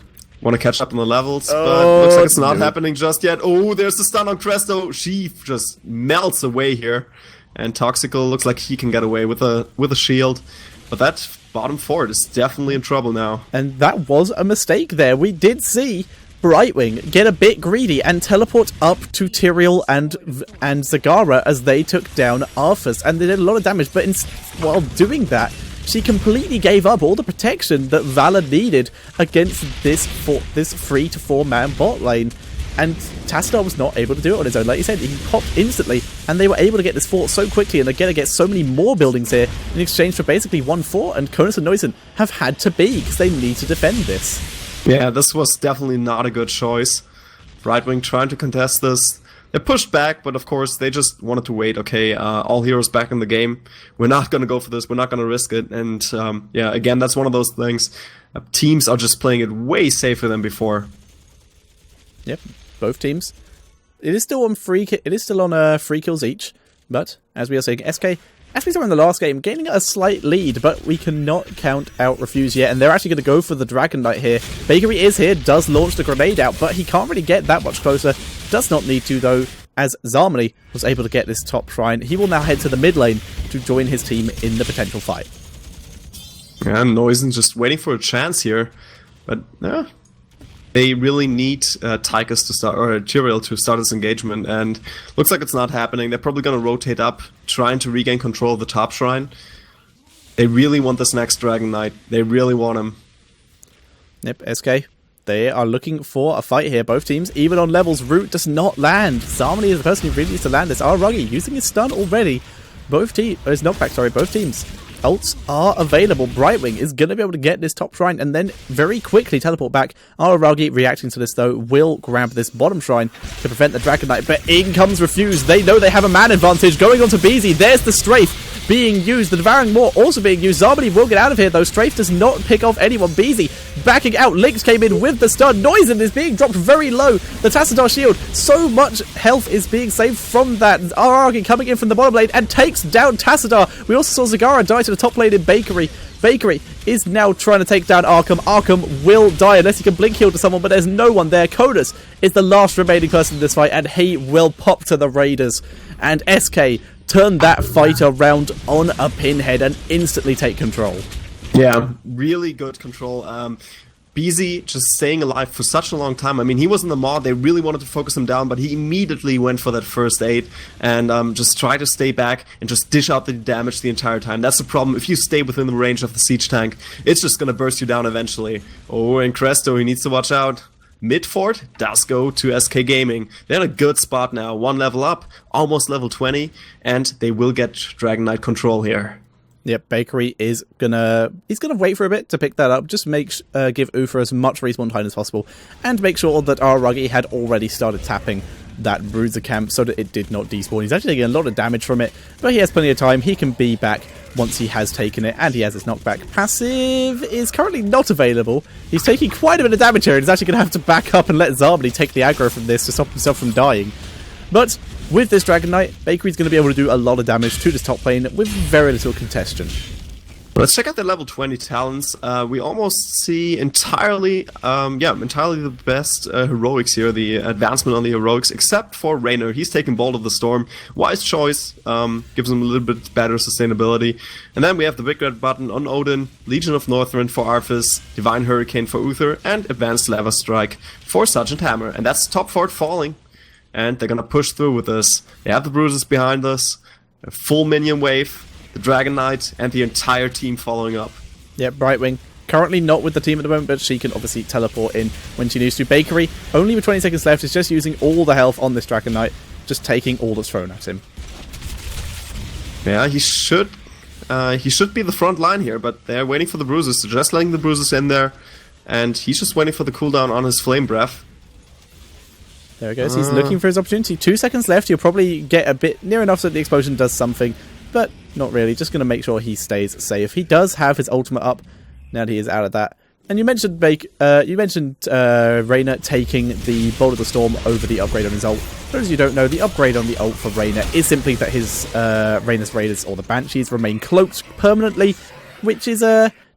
Want to catch up on the levels, but looks like it's not happening just yet. Oh, there's the stun on Cresto. She just melts away here. And Toxical looks like he can get away with a shield. But that bottom fort is definitely in trouble now. And that was a mistake there. We did see Brightwing get a bit greedy and teleport up to Tyrael and Zagara as they took down Arthas. And they did a lot of damage, but while doing that, she completely gave up all the protection that Valor needed against this 3 to 4 man bot lane. And Tassadar was not able to do it on his own. Like you said, he popped instantly. and they were able to get this fort so quickly, and they're going to get so many more buildings here in exchange for basically one fort, and Cronus and Neusen have had to be, because they need to defend this. Yeah, this was definitely not a good choice. Right Wing trying to contest this. They pushed back, but of course they just wanted to wait. Okay, all heroes back in the game. We're not going to go for this. We're not going to risk it. And yeah, again, that's one of those things. Teams are just playing it way safer than before. Yep, both teams. It is still on three kills each, but as we are saying, SK, as we saw in the last game, gaining a slight lead, but we cannot count out Refuse yet, and they're actually going to go for the Dragon Knight here. Bakery is here, does launch the grenade out, but he can't really get that much closer. Does not need to, though, as Zarmany was able to get this top shrine. He will now head to the mid lane to join his team in the potential fight. Yeah, Neusen just waiting for a chance here, but yeah. They really need Tychus to start, or Tyrael to start this engagement, and looks like it's not happening. They're probably going to rotate up, trying to regain control of the top shrine. They really want this next Dragon Knight. They really want him. Yep, SK. They are looking for a fight here, both teams. Even on levels, Root does not land. Zarmany is the person who really needs to land this. Ruggy using his stun already. Both teams, his knockback, sorry, both teams. Ults are available. Brightwing is going to be able to get this top shrine and then very quickly teleport back. Araragi, reacting to this though, will grab this bottom shrine to prevent the Dragon Knight, but in comes Refuse. They know they have a man advantage. Going on to BZ, there's the Strafe being used. The Devouring Maw also being used. Zarmany will get out of here though. Strafe does not pick off anyone. BZ backing out. Lynx came in with the stun. Neusen is being dropped very low. The Tassadar shield, so much health is being saved from that. Araragi coming in from the bottom lane and takes down Tassadar. We also saw Zagara die to the top lane in Bakery. Bakery is now trying to take down Arkham. Arkham will die unless he can blink heal to someone, but there's no one there. Codus is the last remaining person in this fight, and he will pop to the Raiders. And SK turn that fight around on a pinhead and instantly take control. Yeah, really good control. BZ just staying alive for such a long time. I mean, he was in the Maw. They really wanted to focus him down, but he immediately went for that first aid and just try to stay back and just dish out the damage the entire time. That's the problem. If you stay within the range of the siege tank, it's just going to burst you down eventually. Oh, and Cresto, he needs to watch out. Mid fort does go to SK Gaming. They're in a good spot now. One level up, almost level 20, and they will get Dragon Knight control here. Yep, Bakery is he's gonna wait for a bit to pick that up. Just give Uther as much respawn time as possible, and make sure that Araragi had already started tapping that Bruiser camp so that it did not despawn. He's actually getting a lot of damage from it, but he has plenty of time. He can be back once he has taken it, and he has his knockback. Passive is currently not available. He's taking quite a bit of damage here, and he's actually going to have to back up and let Zarmany take the aggro from this to stop himself from dying. But with this Dragon Knight, Bakery's going to be able to do a lot of damage to this top lane with very little contestation. Let's check out the level 20 talents. We almost see entirely the best heroics here, the advancement on the heroics, except for Raynor. He's taking Bolt of the Storm. Wise choice, gives him a little bit better sustainability. And then we have the Big Red button on Odin, Legion of Northrend for Arthas, Divine Hurricane for Uther, and Advanced Lava Strike for Sergeant Hammer. And that's top fort falling. And they're gonna push through with this. They have the Bruisers behind us, a full minion wave, the Dragon Knight, and the entire team following up. Yep, Brightwing currently not with the team at the moment, but she can obviously teleport in when she needs to. Bakery, only with 20 seconds left, is just using all the health on this Dragon Knight, just taking all that's thrown at him. Yeah, he should be the front line here, but they're waiting for the Bruisers, so just letting the Bruisers in there, and he's just waiting for the cooldown on his Flame Breath. There he goes, he's looking for his opportunity. 2 seconds left, he'll probably get a bit near enough so that the explosion does something, but not really, just going to make sure he stays safe. He does have his ultimate up, now that he is out of that. And you mentioned Raynor taking the Bolt of the Storm over the upgrade on his ult. For those of you who don't know, the upgrade on the ult for Raynor is simply that his Raynor's Raiders, or the Banshees, remain cloaked permanently, which is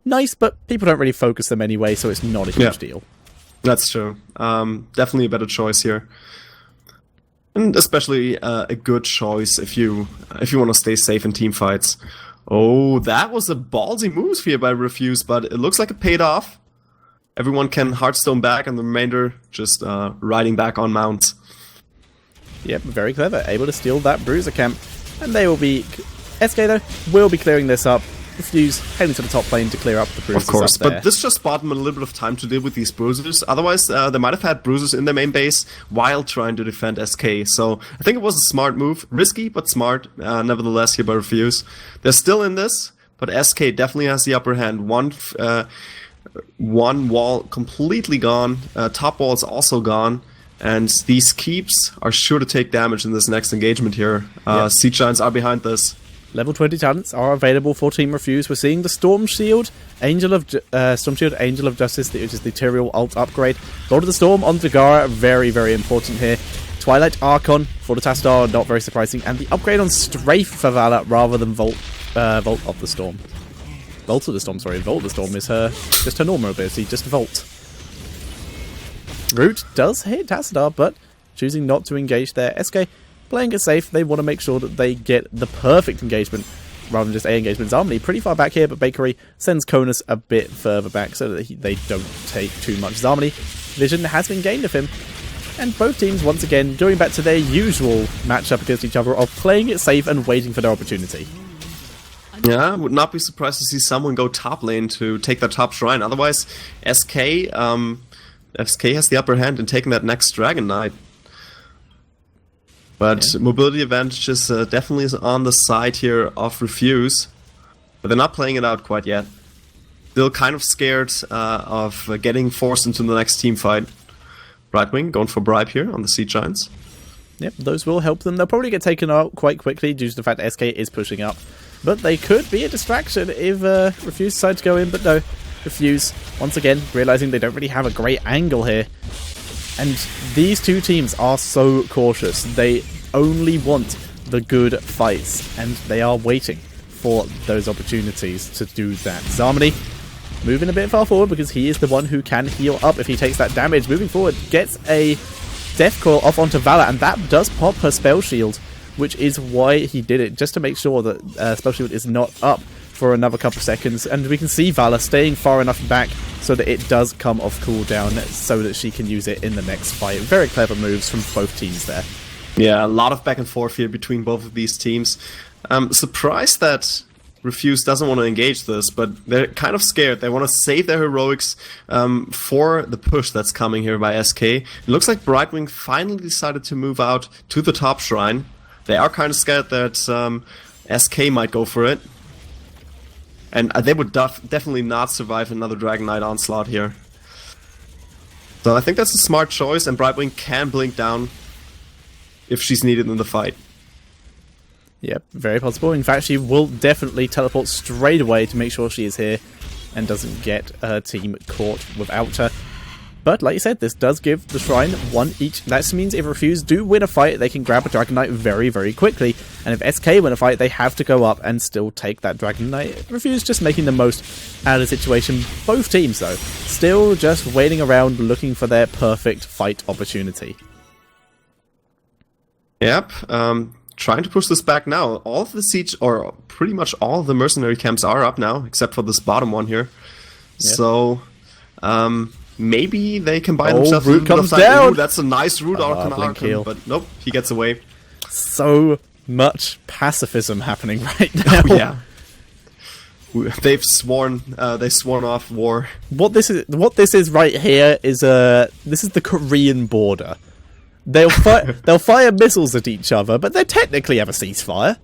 nice, but people don't really focus them anyway, so it's not a huge deal. That's true. Definitely a better choice here. And especially a good choice if you want to stay safe in team fights. Oh, that was a ballsy move here by Refuse, but it looks like it paid off. Everyone can Hearthstone back, and the remainder just riding back on mounts. Yep, very clever. Able to steal that Bruiser camp. And they will be... SK, though, will be clearing this up. Refuse heading to the top lane to clear up the bruises. Of course, up there. but this just bought them a little bit of time to deal with these bruisers. Otherwise, they might have had bruisers in their main base while trying to defend SK. So I think it was a smart move. Risky, but smart, nevertheless, here by Refuse. They're still in this, but SK definitely has the upper hand. One wall completely gone. Top wall is also gone. And these keeps are sure to take damage in this next engagement here. Siege Giants are behind this. Level 20 talents are available for Team Refuse. We're seeing the Storm Shield, Angel of Justice, which is the Tyrael ult upgrade. Lord of the Storm on Dagara, very, very important here. Twilight Archon for the Tassadar, not very surprising. And the upgrade on Strafe for Vala rather than Vault of the Storm. Vault of the Storm, sorry. Vault of the Storm is just her normal ability, just Vault. Root does hit Tassadar, but choosing not to engage there. SK playing it safe. They want to make sure that they get the perfect engagement rather than just A engagement. Zarmany pretty far back here, but Bakery sends Konus a bit further back so that they don't take too much. Zarmany vision has been gained of him. And both teams, once again, going back to their usual matchup against each other of playing it safe and waiting for their opportunity. Yeah, would not be surprised to see someone go top lane to take that top shrine. Otherwise, SK has the upper hand in taking that next Dragon Knight. But mobility advantage is definitely on the side here of Refuse. But they're not playing it out quite yet. Still kind of scared of getting forced into the next team fight. Brightwing going for bribe here on the Siege Giants. Yep, those will help them. They'll probably get taken out quite quickly due to the fact that SK is pushing up. But they could be a distraction if Refuse decide to go in, but no. Refuse, once again, realizing they don't really have a great angle here. And these two teams are so cautious. They only want the good fights, and they are waiting for those opportunities to do that. Zarmany moving a bit far forward because he is the one who can heal up if he takes that damage. Moving forward, gets a Death Coil off onto Vala, and that does pop her Spell Shield, which is why he did it, just to make sure that Spell Shield is not up for another couple of seconds. And we can see Vala staying far enough back so that it does come off cooldown so that she can use it in the next fight. Very clever moves from both teams there. Yeah, a lot of back and forth here between both of these teams. I'm surprised that Refuse doesn't want to engage this, but they're kind of scared. They want to save their heroics for the push that's coming here by SK. It looks like Brightwing finally decided to move out to the top shrine. They are kind of scared that SK might go for it. And they would definitely not survive another Dragon Knight onslaught here. So I think that's a smart choice, and Brightwing can blink down if she's needed in the fight. Yep, very possible. In fact, she will definitely teleport straight away to make sure she is here and doesn't get her team caught without her. But, like you said, this does give the Shrine one each. That means if Refuse do win a fight, they can grab a Dragon Knight very, very quickly. And if SK win a fight, they have to go up and still take that Dragon Knight. Refuse just making the most out of the situation. Both teams, though, still just waiting around looking for their perfect fight opportunity. Yep, trying to push this back now. All of the siege, or pretty much all of the mercenary camps are up now, except for this bottom one here. Yep. So, maybe they can buy themselves Root comes down. Ooh, that's a nice Root Archon, but nope, he gets away. So much pacifism happening right now. Oh, yeah. They've sworn off war. What this is right here is this is the Korean border. They'll fire missiles at each other, but they technically have a ceasefire.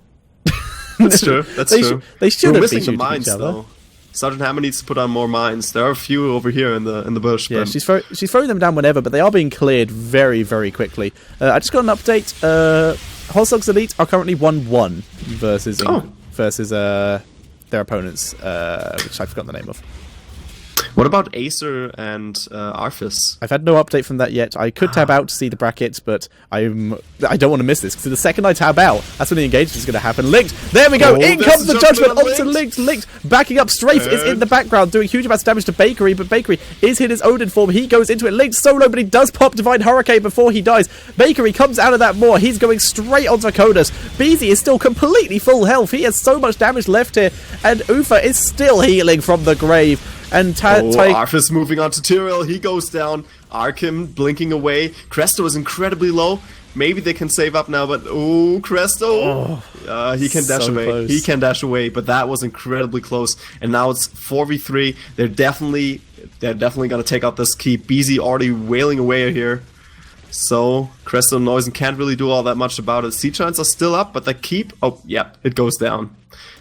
That's true. That's true. They shouldn't be shooting the mines, each other. though. Sergeant Hammer needs to put on more mines. There are a few over here in the bush. Yeah, but she's throwing them down whenever, but they are being cleared very, very quickly. I just got an update. Holzog's Elite are currently 1-1 versus their opponents, which I forgot the name of. What about Acer and Arthas? I've had no update from that yet. I could tab out to see the brackets, but I don't want to miss this, because the second I tab out, that's when the engagement is going to happen. Linked! There we go! In comes the judgment onto Linked! Linked! Backing up, Strafe is in the background, doing huge amounts of damage to Bakery, but Bakery is hit his Odin form. He goes into it. Linked solo, but he does pop Divine Hurricane before he dies. Bakery comes out of that more. He's going straight onto Kodus. Beezy is still completely full health. He has so much damage left here, and Ufa is still healing from the grave. And Arthas moving on to Tyrael, he goes down. Arkham blinking away. Cresto is incredibly low. Maybe they can save up now, but oh, Cresto! He can dash away. Close. He can dash away, but that was incredibly close. And now it's 4v3. They're definitely gonna take out this keep. BZ already wailing away here. So Cresto and Noisen can't really do all that much about it. Siege Giants are still up, but the keep, oh yeah, it goes down.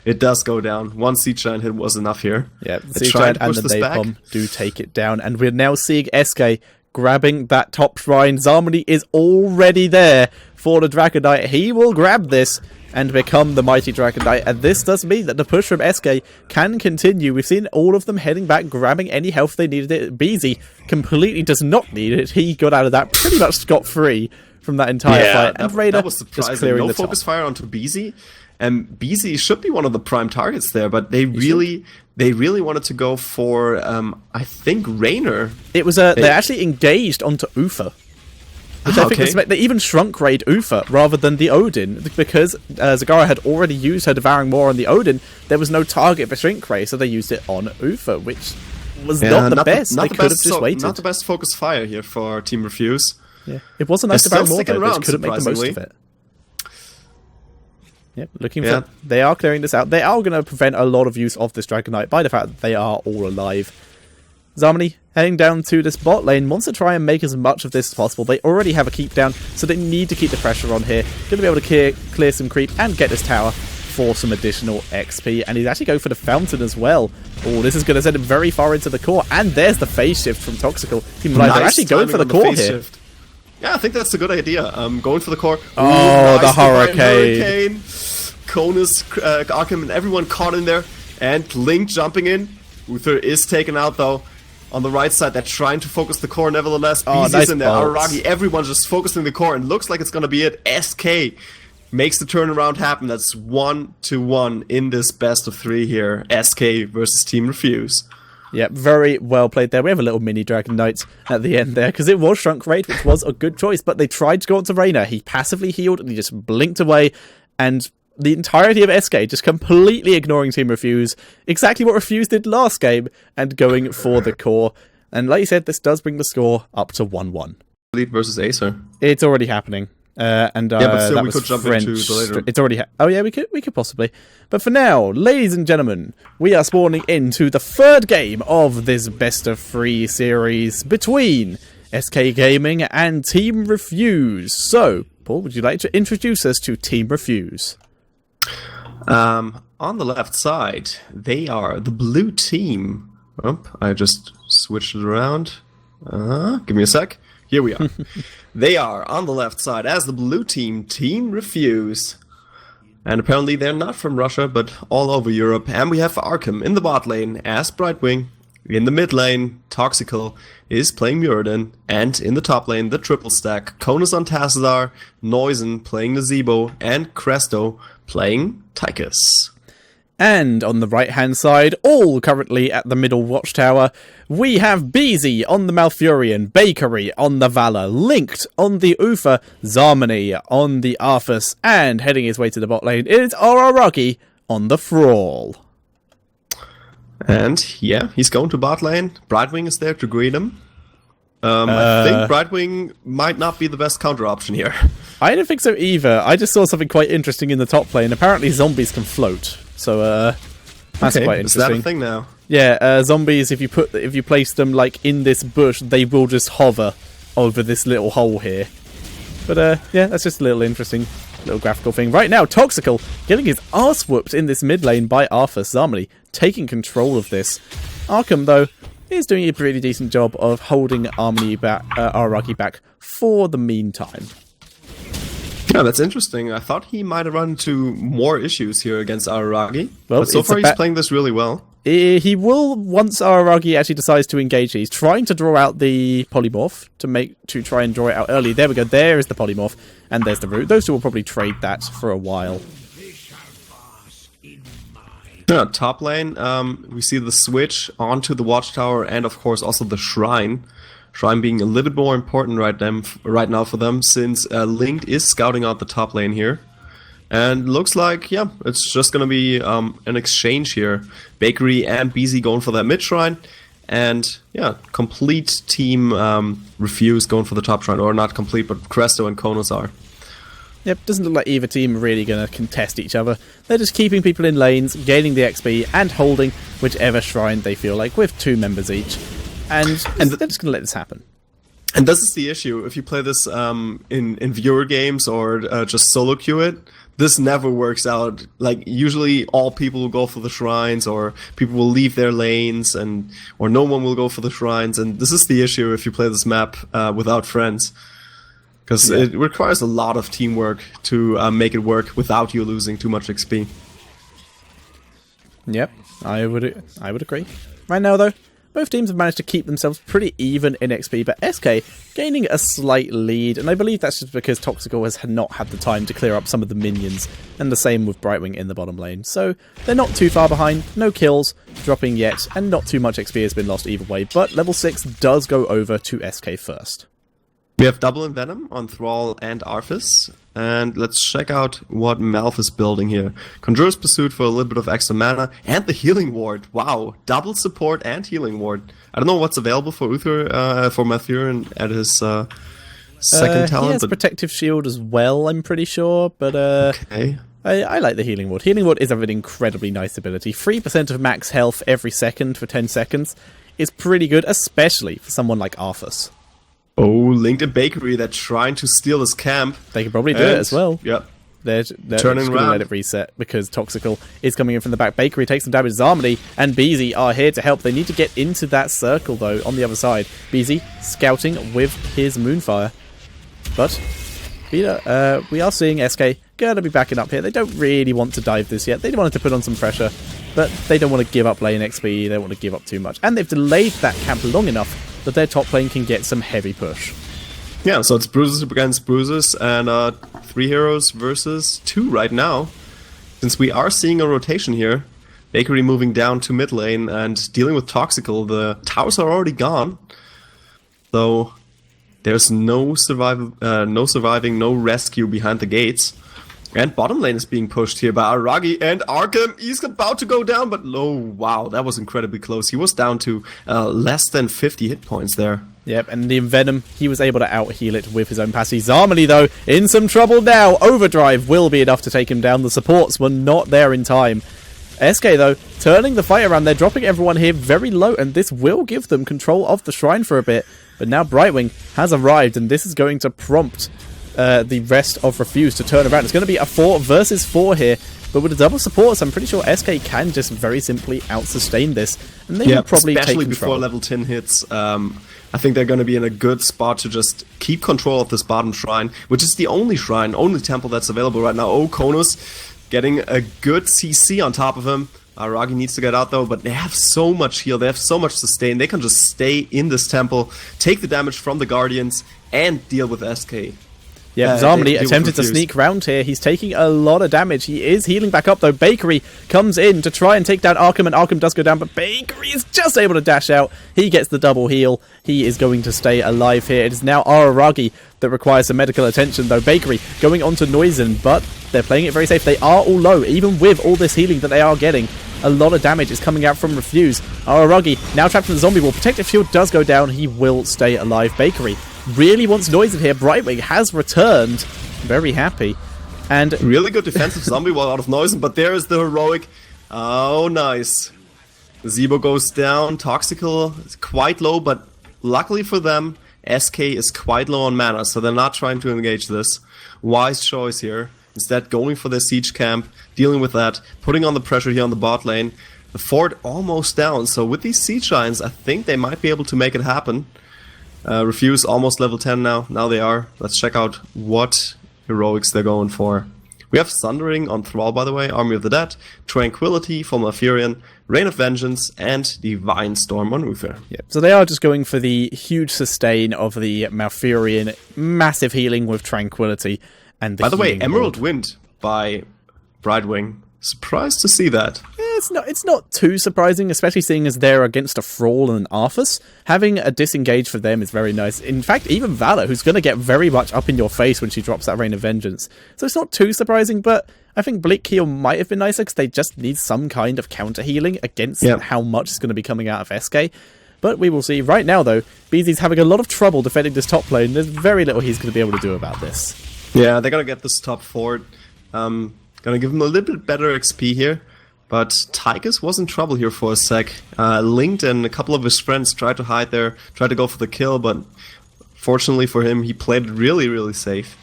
It does go down. One Siege Giant hit was enough here. Yeah, the Siege Giant and the Napalm do take it down, and we're now seeing SK grabbing that top shrine. Zarmony is already there for the Dragon Knight. He will grab this and become the mighty Dragon Knight, and this does mean that the push from SK can continue. We've seen all of them heading back, grabbing any health they needed it. BZ completely does not need it. He got out of that pretty much scot-free from that entire fight, and Raider that was surprising. No focus fire onto BZ, and BZ should be one of the prime targets there, but they really wanted to go for, I think, Raynor. It was they actually engaged onto Ufa. Which I think they even shrunk raid Ufa rather than the Odin, because Zagara had already used her Devouring Maw on the Odin. There was no target for shrink raid, so they used it on Ufa, which was not the best. They could have just waited. Not the best focus fire here for Team Refuse. Yeah, it was a nice Devouring Maw, though, but couldn't make the most of it. Yep, looking for. They are clearing this out. They are going to prevent a lot of use of this Dragon Knight by the fact that they are all alive. Zarmony heading down to this bot lane, wants to try and make as much of this as possible. They already have a keep down, so they need to keep the pressure on here. Going to be able to clear some creep and get this tower for some additional XP. And he's actually going for the fountain as well. Oh, this is going to send him very far into the core. And there's the phase shift from Toxical. They're actually going for the core here. Yeah, I think that's a good idea. Going for the core. Oh, the Hurricane. Conus, Arkham, and everyone caught in there. And Link jumping in. Uther is taken out, though. On the right side, they're trying to focus the core nevertheless. BZ's in there, Araragi, everyone's just focusing the core, and looks like it's going to be it. SK makes the turnaround happen. That's 1-1 in this best of 3 here. SK versus Team Refuse. Yeah, very well played there. We have a little mini Dragon Knight at the end there, because it was Shrunk Raid, which was a good choice, but they tried to go onto Raynor. He passively healed, and he just blinked away, and the entirety of SK just completely ignoring Team Refuse, exactly what Refuse did last game, and going for the core. And like you said, this does bring the score up to 1-1. Lead versus Acer. It's already happening. But still we could jump into the later. It's already oh yeah, we could possibly. But for now, ladies and gentlemen, we are spawning into the third game of this best of 3 series between SK Gaming and Team Refuse. So, Paul, would you like to introduce us to Team Refuse? On the left side, they are the blue team. Oh, I just switched it around. Give me a sec. Here we are. They are on the left side as the blue team, Team Refuse. And apparently they're not from Russia, but all over Europe. And we have Arkham in the bot lane as Brightwing. In the mid lane, Toxical is playing Muradin. And in the top lane, the triple stack, Conus on Tassadar, Noisen playing Nazebo, and Cresto playing Tychus. And on the right-hand side, all currently at the middle watchtower, we have BZ on the Malfurion, Bakery on the Valor, Linked on the Ufa, Zarmony on the Arthas, and heading his way to the bot lane is Araragi on the Thrall. And yeah, he's going to bot lane. Brightwing is there to greet him. I think Brightwing might not be the best counter option here. I don't think so either. I just saw something quite interesting in the top lane. Apparently zombies can float. So that's quite interesting. Is that a thing now? Yeah, zombies, if you place them like in this bush, they will just hover over this little hole here. But yeah, that's just a little interesting little graphical thing. Right now, Toxical getting his ass whooped in this mid lane by Arthas. Zarmony taking control of this. Arkham, though, is doing a pretty decent job of holding Araragi back for the meantime. Yeah, that's interesting. I thought he might have run into more issues here against Araragi. Well, but so far he's playing this really well. He will, once Araragi actually decides to engage. He's trying to draw out the polymorph to try and draw it out early. There we go. There is the polymorph, and there's the root. Those two will probably trade that for a while. Yeah, top lane, we see the switch onto the watchtower, and of course also the shrine. Shrine being a little bit more important right now for them, since Linked is scouting out the top lane here. And looks like, yeah, it's just going to be an exchange here. Bakery and BZ going for that mid shrine. And yeah, complete team Refuse going for the top shrine. Or not complete, but Cresto and Konus are. Yep, doesn't look like either team are really going to contest each other. They're just keeping people in lanes, gaining the XP, and holding whichever shrine they feel like, with 2 members each. And they're just going to let this happen. And this is the issue. If you play this in viewer games or just solo queue it, this never works out. Like, usually all people will go for the shrines, or people will leave their lanes, or no one will go for the shrines. And this is the issue if you play this map without friends. Because it requires a lot of teamwork to make it work without you losing too much XP. Yep, I would agree. Right now, though, both teams have managed to keep themselves pretty even in XP, but SK gaining a slight lead, and I believe that's just because Toxical has not had the time to clear up some of the minions, and the same with Brightwing in the bottom lane. So they're not too far behind, no kills dropping yet, and not too much XP has been lost either way, but level 6 does go over to SK first. We have Double Envenom on Thrall and Arthas, and let's check out what Malf is building here. Conjurer's Pursuit for a little bit of extra mana, and the Healing Ward. Wow, double support and Healing Ward. I don't know what's available for Uther, for Mathurin at his second talent. He has Protective Shield as well, I'm pretty sure, but okay. I like the Healing Ward. Healing Ward is an incredibly nice ability. 3% of max health every second for 10 seconds is pretty good, especially for someone like Arthas. Oh, Linked Bakery, they're trying to steal his camp. They can probably do it as well. Yep. They're just going to let it reset because Toxical is coming in from the back. Bakery takes some damage. Zarmony and Beezy are here to help. They need to get into that circle, though, on the other side. Beezy scouting with his Moonfire. But we are seeing SK going to be backing up here. They don't really want to dive this yet. They wanted to put on some pressure, but they don't want to give up lane XP. They don't want to give up too much. And they've delayed that camp long enough that their top lane can get some heavy push. Yeah, so it's bruises against bruises, and 3 heroes versus 2 right now. Since we are seeing a rotation here, Bakery moving down to mid lane and dealing with Toxical. The towers are already gone, so there's no surviving, no rescue behind the gates. And bottom lane is being pushed here by Aragi and Arkham. He's about to go down, but wow, that was incredibly close. He was down to less than 50 hit points there. Yep, and the Envenom, he was able to out-heal it with his own passive. Zarmony, though, in some trouble now. Overdrive will be enough to take him down. The supports were not there in time. SK, though, turning the fight around. They're dropping everyone here very low, and this will give them control of the shrine for a bit. But now Brightwing has arrived, and this is going to prompt the rest of Refuse to turn around. It's going to be a 4 versus 4 here, but with the double supports, I'm pretty sure SK can just very simply out-sustain this, and they will probably take control. Especially before level 10 hits. I think they're going to be in a good spot to just keep control of this bottom shrine, which is the only shrine, only temple that's available right now. Oh, Konos getting a good CC on top of him. Aragi needs to get out though, but they have so much heal, they have so much sustain. They can just stay in this temple, take the damage from the Guardians, and deal with SK. Yeah, Zarmony attempted to sneak round here. He's taking a lot of damage. He is healing back up, though. Bakery comes in to try and take down Arkham, and Arkham does go down, but Bakery is just able to dash out. He gets the double heal. He is going to stay alive here. It is now Aragi that requires some medical attention, though. Bakery going on to Noisen, but they're playing it very safe. They are all low, even with all this healing that they are getting. A lot of damage is coming out from Refuse. Aragi now trapped in the zombie wall. Protective shield does go down. He will stay alive. Bakery really wants Noise in here. Brightwing has returned. Very happy. And really good defensive zombie wall out of Noisen, but there is the heroic. Oh, nice. Zebo goes down. Toxical is quite low, but luckily for them, SK is quite low on mana, so they're not trying to engage this. Wise choice here. Instead, going for their siege camp, dealing with that, putting on the pressure here on the bot lane. The fort almost down, so with these siege giants, I think they might be able to make it happen. Refuse almost level 10 now. Now they are. Let's check out what heroics they're going for. We have Thundering on Thrall, by the way, Army of the Dead, Tranquility for Malfurion, Reign of Vengeance, and Divine Storm on Uther. Yep. So they are just going for the huge sustain of the Malfurion, massive healing with Tranquility, and the by the way, Emerald Ward. Wind by Brightwing. Surprised to see that. It's not too surprising, especially seeing as they're against a Thrall and an Arthas. Having a disengage for them is very nice. In fact, even Valor, who's going to get very much up in your face when she drops that Reign of Vengeance. So it's not too surprising, but I think Bleak Heal might have been nicer because they just need some kind of counter healing against how much is going to be coming out of SK. But we will see. Right now, though, BZ's having a lot of trouble defending this top lane. There's very little he's going to be able to do about this. Yeah, they're gonna get this top fort. Gonna give him a little bit better XP here. But Tychus was in trouble here for a sec. Linked and a couple of his friends tried to hide there, tried to go for the kill, but fortunately for him, he played it really, really safe.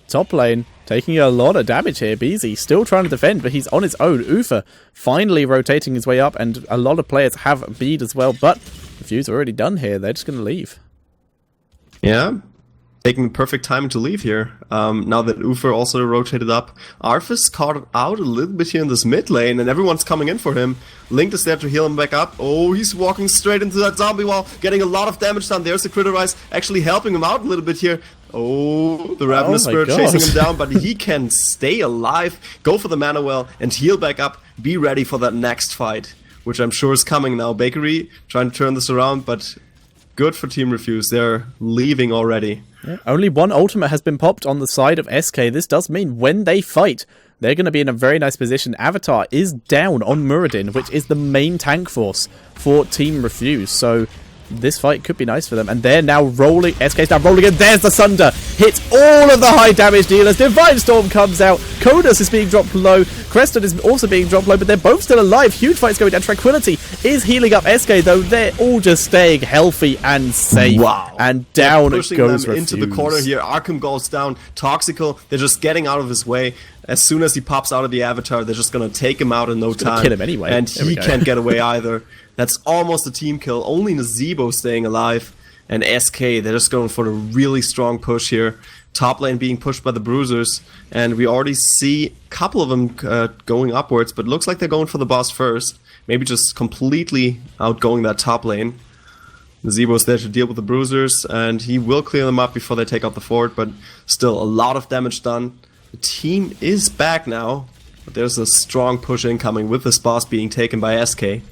Top lane taking a lot of damage here. Beezy still trying to defend, but he's on his own. Ufa finally rotating his way up, and a lot of players have bead as well, but the few's already done here. They're just going to leave. Yeah, taking the perfect time to leave here. Now that Ufa also rotated up. Arthas caught out a little bit here in this mid lane, and everyone's coming in for him. Link is there to heal him back up. Oh, he's walking straight into that zombie wall, getting a lot of damage done. There's the Critter Rise actually helping him out a little bit here. Oh, the Ravenous Spirit chasing him down, but he can stay alive, go for the mana well, and heal back up. Be ready for that next fight, which I'm sure is coming now. Bakery trying to turn this around, but good for Team Refuse. They're leaving already. Yeah. Only one ultimate has been popped on the side of SK. This does mean when they fight, they're going to be in a very nice position. Avatar is down on Muradin, which is the main tank force for Team Refuse. So this fight could be nice for them. And they're now rolling. SK's now rolling in. There's the Sunder. Hits all of the high damage dealers. Divine Storm comes out. Kodos is being dropped low. Creston is also being dropped low, but they're both still alive. Huge fights going down. Tranquility is healing up SK, though. They're all just staying healthy and safe. Wow. And down pushing goes them Refuse. into the corner here. Arkham goes down. Toxical. They're just getting out of his way. As soon as he pops out of the Avatar, they're just going to take him out in no time. Kill him anyway. And he can't get away either. That's almost a team kill. Only Nazebo staying alive. And SK, they're just going for a really strong push here. Top lane being pushed by the Bruisers. And we already see a couple of them going upwards. But it looks like they're going for the boss first. Maybe just completely outgoing that top lane. Nazebo's there to deal with the Bruisers. And he will clear them up before they take out the fort. But still, a lot of damage done. The team is back now. But there's a strong push incoming with this boss being taken by SK.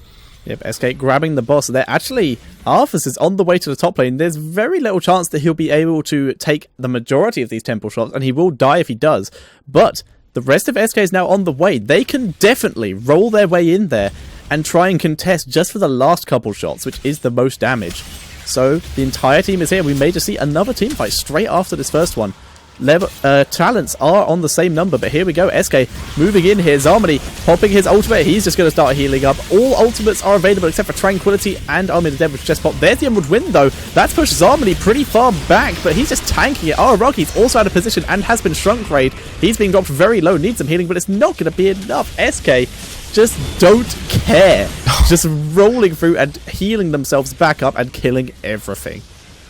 Yep, SK grabbing the boss. They're actually... Arthas is on the way to the top lane. There's very little chance that he'll be able to take the majority of these temple shots, and he will die if he does. But the rest of SK is now on the way. They can definitely roll their way in there and try and contest just for the last couple shots, which is the most damage. So the entire team is here. We may just see another team fight straight after this first one. Talents are on the same number, but here we go. SK moving in here. Zarmony popping his ultimate. He's just going to start healing up. All ultimates are available except for Tranquility and Army of the Dead, which just popped. There's the Emerald Wind, though. That's pushed Zarmony pretty far back, but he's just tanking it. Rocky's also out of position and has been shrunk raid. He's being dropped very low. Needs some healing, but it's not going to be enough. SK just don't care. Just rolling through and healing themselves back up and killing everything.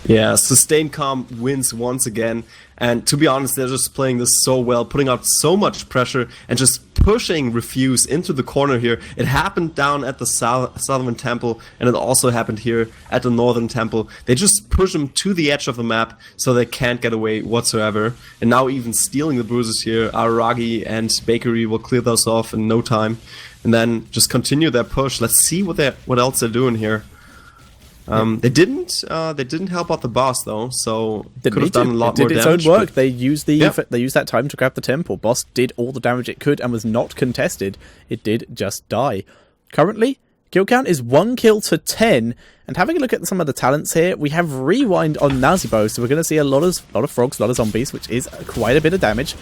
Yeah, Sustained Calm wins once again. And to be honest, they're just playing this so well, putting out so much pressure and just pushing Refuse into the corner here. It happened down at the Southern Temple, and it also happened here at the Northern Temple. They just push them to the edge of the map so they can't get away whatsoever. And now even stealing the Bruisers here, Araragi and Bakery will clear those off in no time. And then just continue their push. Let's see what else they're doing here. They didn't help out the boss though, so could have done a lot more damage. It did its own work. They used that time to grab the temple. Boss did all the damage it could and was not contested. It did just die. Currently, kill count is 1 kill to 10. And having a look at some of the talents here, we have Rewind on Nazebo, so we're going to see a lot of frogs, a lot of zombies, which is quite a bit of damage.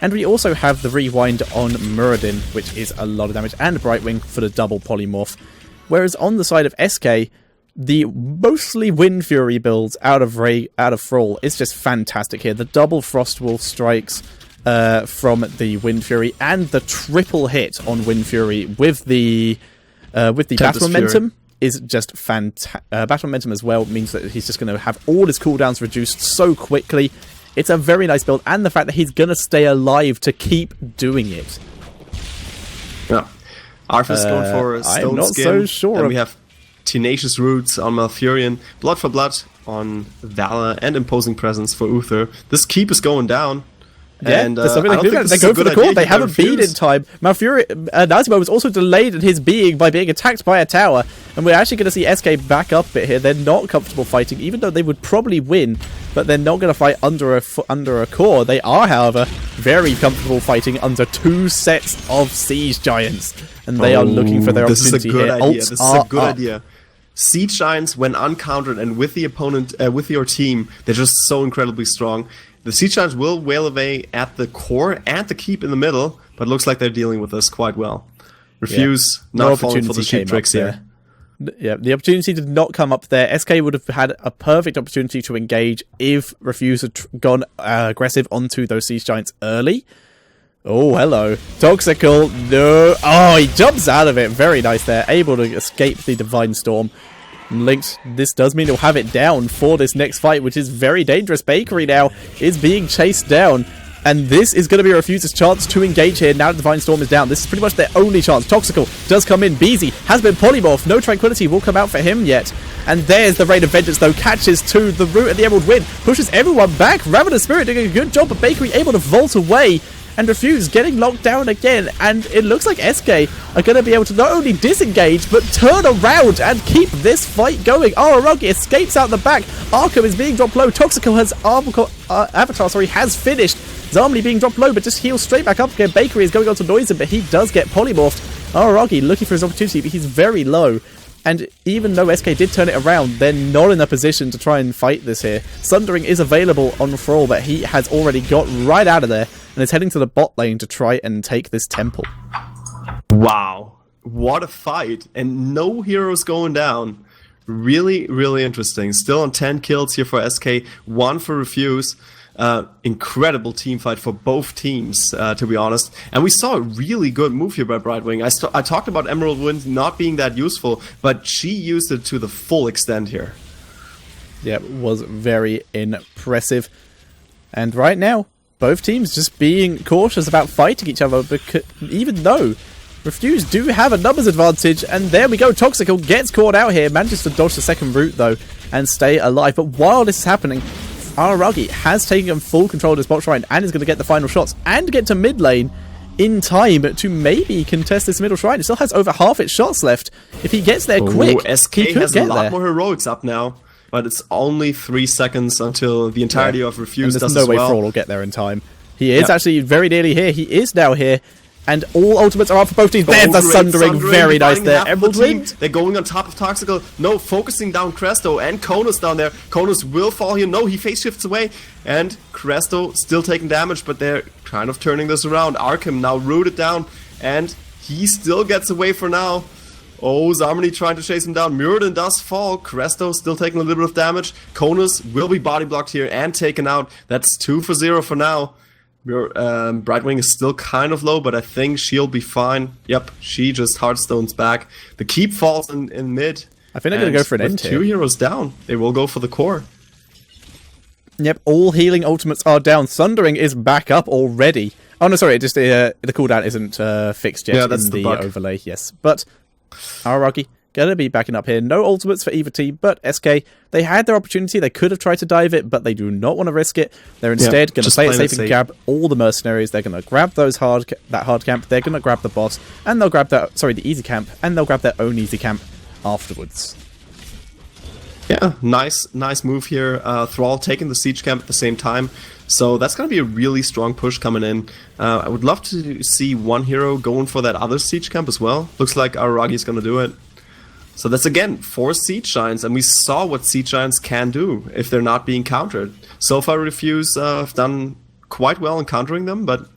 And we also have the Rewind on Muradin, which is a lot of damage, and Brightwing for the double polymorph. Whereas on the side of SK, the mostly Wind Fury builds out of Thrall is just fantastic here. The double Frostwolf strikes from the Wind Fury and the triple hit on Wind Fury with the Battle Momentum is just fantastic. Battle Momentum as well means that he's just going to have all his cooldowns reduced so quickly. It's a very nice build, and the fact that he's going to stay alive to keep doing it. Yeah, Arthur's going for a Stone I'm not Skin, so sure. And we have Tenacious Roots on Malfurion, Blood for Blood on Valor, and Imposing Presence for Uther. This keep is going down. Yeah, and they go for the core. They haven't been in time. Malfurion, Nazimo was also delayed in his being by being attacked by a tower, and we're actually going to see SK back up a bit here. They're not comfortable fighting, even though they would probably win, but they're not going to fight under a core. They are, however, very comfortable fighting under 2 sets of Siege Giants, and they are looking for their opportunity here. This is a good idea. Siege Giants, when uncountered and with the opponent, with your team, they're just so incredibly strong. The Siege Giants will wail away at the core and the keep in the middle, but it looks like they're dealing with this quite well. Refuse, not falling for the cheap tricks here. Yeah, the opportunity did not come up there. SK would have had a perfect opportunity to engage if Refuse had gone aggressive onto those Siege Giants early. Oh, hello. Toxical, no. Oh, he jumps out of it. Very nice there. Able to escape the Divine Storm. Linked, this does mean he'll have it down for this next fight, which is very dangerous. Bakery now is being chased down. And this is going to be Refuse's chance to engage here now that Divine Storm is down. This is pretty much their only chance. Toxical does come in. Beezy has been polymorphed. No Tranquility will come out for him yet. And there's the Raid of Vengeance, though. Catches to the root of the Emerald Wind. Pushes everyone back. Ravenous Spirit doing a good job, but Bakery able to vault away. And Refuse getting locked down again. And it looks like SK are going to be able to not only disengage, but turn around and keep this fight going. Araragi escapes out the back. Arkham is being dropped low. Toxical has Avatar has finished. Zarmley being dropped low, but just heals straight back up again. Bakery is going on to Noisen, but he does get polymorphed. Araragi looking for his opportunity, but he's very low. And even though SK did turn it around, they're not in a position to try and fight this here. Sundering is available on Thrall, but he has already got right out of there and is heading to the bot lane to try and take this temple. Wow. What a fight. And no heroes going down. Really, really interesting. Still on 10 kills here for SK, 1 for Refuse. Incredible team fight for both teams, to be honest. And we saw a really good move here by Brightwing. I talked about Emerald Wind not being that useful, but she used it to the full extent here. Yeah, it was very impressive. And right now, both teams just being cautious about fighting each other, because even though Refuse do have a numbers advantage, and there we go, Toxical gets caught out here, manages to dodge the second route though, and stay alive. But while this is happening, Araragi has taken full control of this bot shrine and is going to get the final shots and get to mid lane in time to maybe contest this middle shrine. It still has over half its shots left. If he gets there quick, SK has a lot more heroics up now, but it's only 3 seconds until the entirety of Refuse does as well. There's no way Thrall will get there in time. He is actually very nearly here. He is now here. And all ultimates are up for both teams. There's the Sundering. Very nice there. Emerald Wind. They're going on top of Toxical. No, focusing down Cresto and Konus down there. Konus will fall here. No, he phase shifts away. And Cresto still taking damage, but they're kind of turning this around. Arkham now rooted down, and he still gets away for now. Oh, Zarmony trying to chase him down. Muradin does fall. Cresto still taking a little bit of damage. Konus will be body blocked here and taken out. That's 2 for 0 for now. Brightwing is still kind of low, but I think she'll be fine. Yep, she just Hearthstone's back. The keep falls in mid. I think they're going to go for an end here. 2 heroes down, they will go for the core. Yep, all healing ultimates are down. Sundering is back up already. Oh no, sorry, just the cooldown isn't fixed yet in the overlay. Yes, but Araragi gonna be backing up here. No ultimates for either team, but SK, they had their opportunity. They could have tried to dive it, but they do not want to risk it. They're instead going to play it safe and grab all the mercenaries. They're going to grab that hard camp. They're going to grab the boss, and they'll grab the easy camp, and they'll grab their own easy camp afterwards. Yeah, nice move here. Thrall taking the siege camp at the same time. So that's going to be a really strong push coming in. I would love to see one hero going for that other siege camp as well. Looks like Araragi's going to do it. So that's again 4 siege giants, and we saw what siege giants can do if they're not being countered. So far, Refuse have done quite well in countering them, but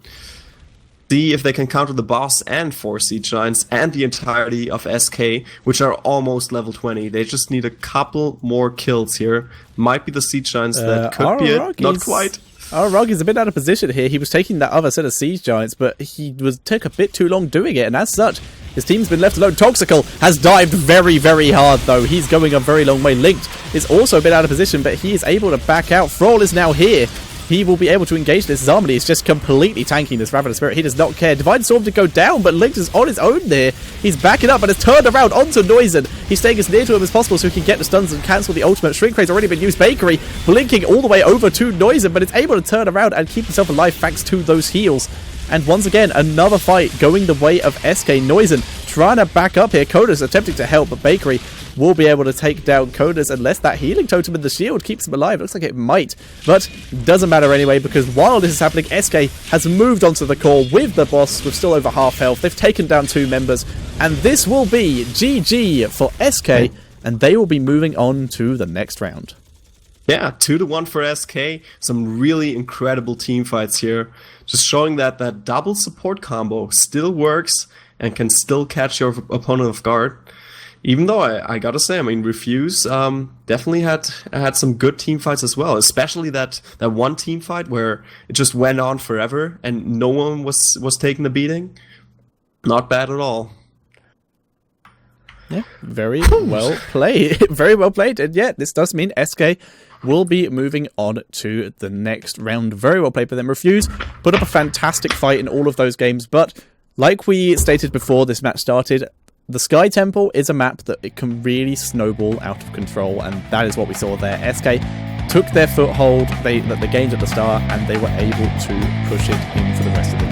see if they can counter the boss and 4 siege giants and the entirety of SK, which are almost level 20. They just need a couple more kills here. Might be the siege giants that could be it. Not quite. Araragi's a bit out of position here. He was taking that other set of siege giants, but he took a bit too long doing it, and as such, his team's been left alone. Toxical has dived very, very hard, though. He's going a very long way. Linked is also a bit out of position, but he is able to back out. Thrall is now here. He will be able to engage this. Zarmony is just completely tanking this Ravenous Spirit. He does not care. Divine Storm to go down, but Linked is on his own there. He's backing up, but has turned around onto Noisen. He's staying as near to him as possible so he can get the stuns and cancel the ultimate. Shrink Ray's already been used. Bakery blinking all the way over to Noisen, but it's able to turn around and keep himself alive thanks to those heals. And once again, another fight going the way of SK. Noisen trying to back up here. Koda's attempting to help, but Bakery will be able to take down Koda's unless that healing totem in the shield keeps him alive. Looks like it might, but doesn't matter anyway, because while this is happening, SK has moved onto the core with the boss with still over half health. They've taken down 2 members, and this will be GG for SK, and they will be moving on to the next round. Yeah, 2-1 for SK. Some really incredible team fights here. Just showing that that double support combo still works and can still catch your opponent off guard. Even though I gotta say, I mean, Refuse definitely had some good team fights as well. Especially that one team fight where it just went on forever and no one was taking the beating. Not bad at all. Yeah, very well played. Very well played. And yeah, this does mean SK will be moving on to the next round. Very well played by them. Refuse put up a fantastic fight in all of those games, but like we stated before this match started, the Sky Temple is a map that it can really snowball out of control, and that is what we saw there. SK took their foothold, the games at the start, and they were able to push it in for the rest of the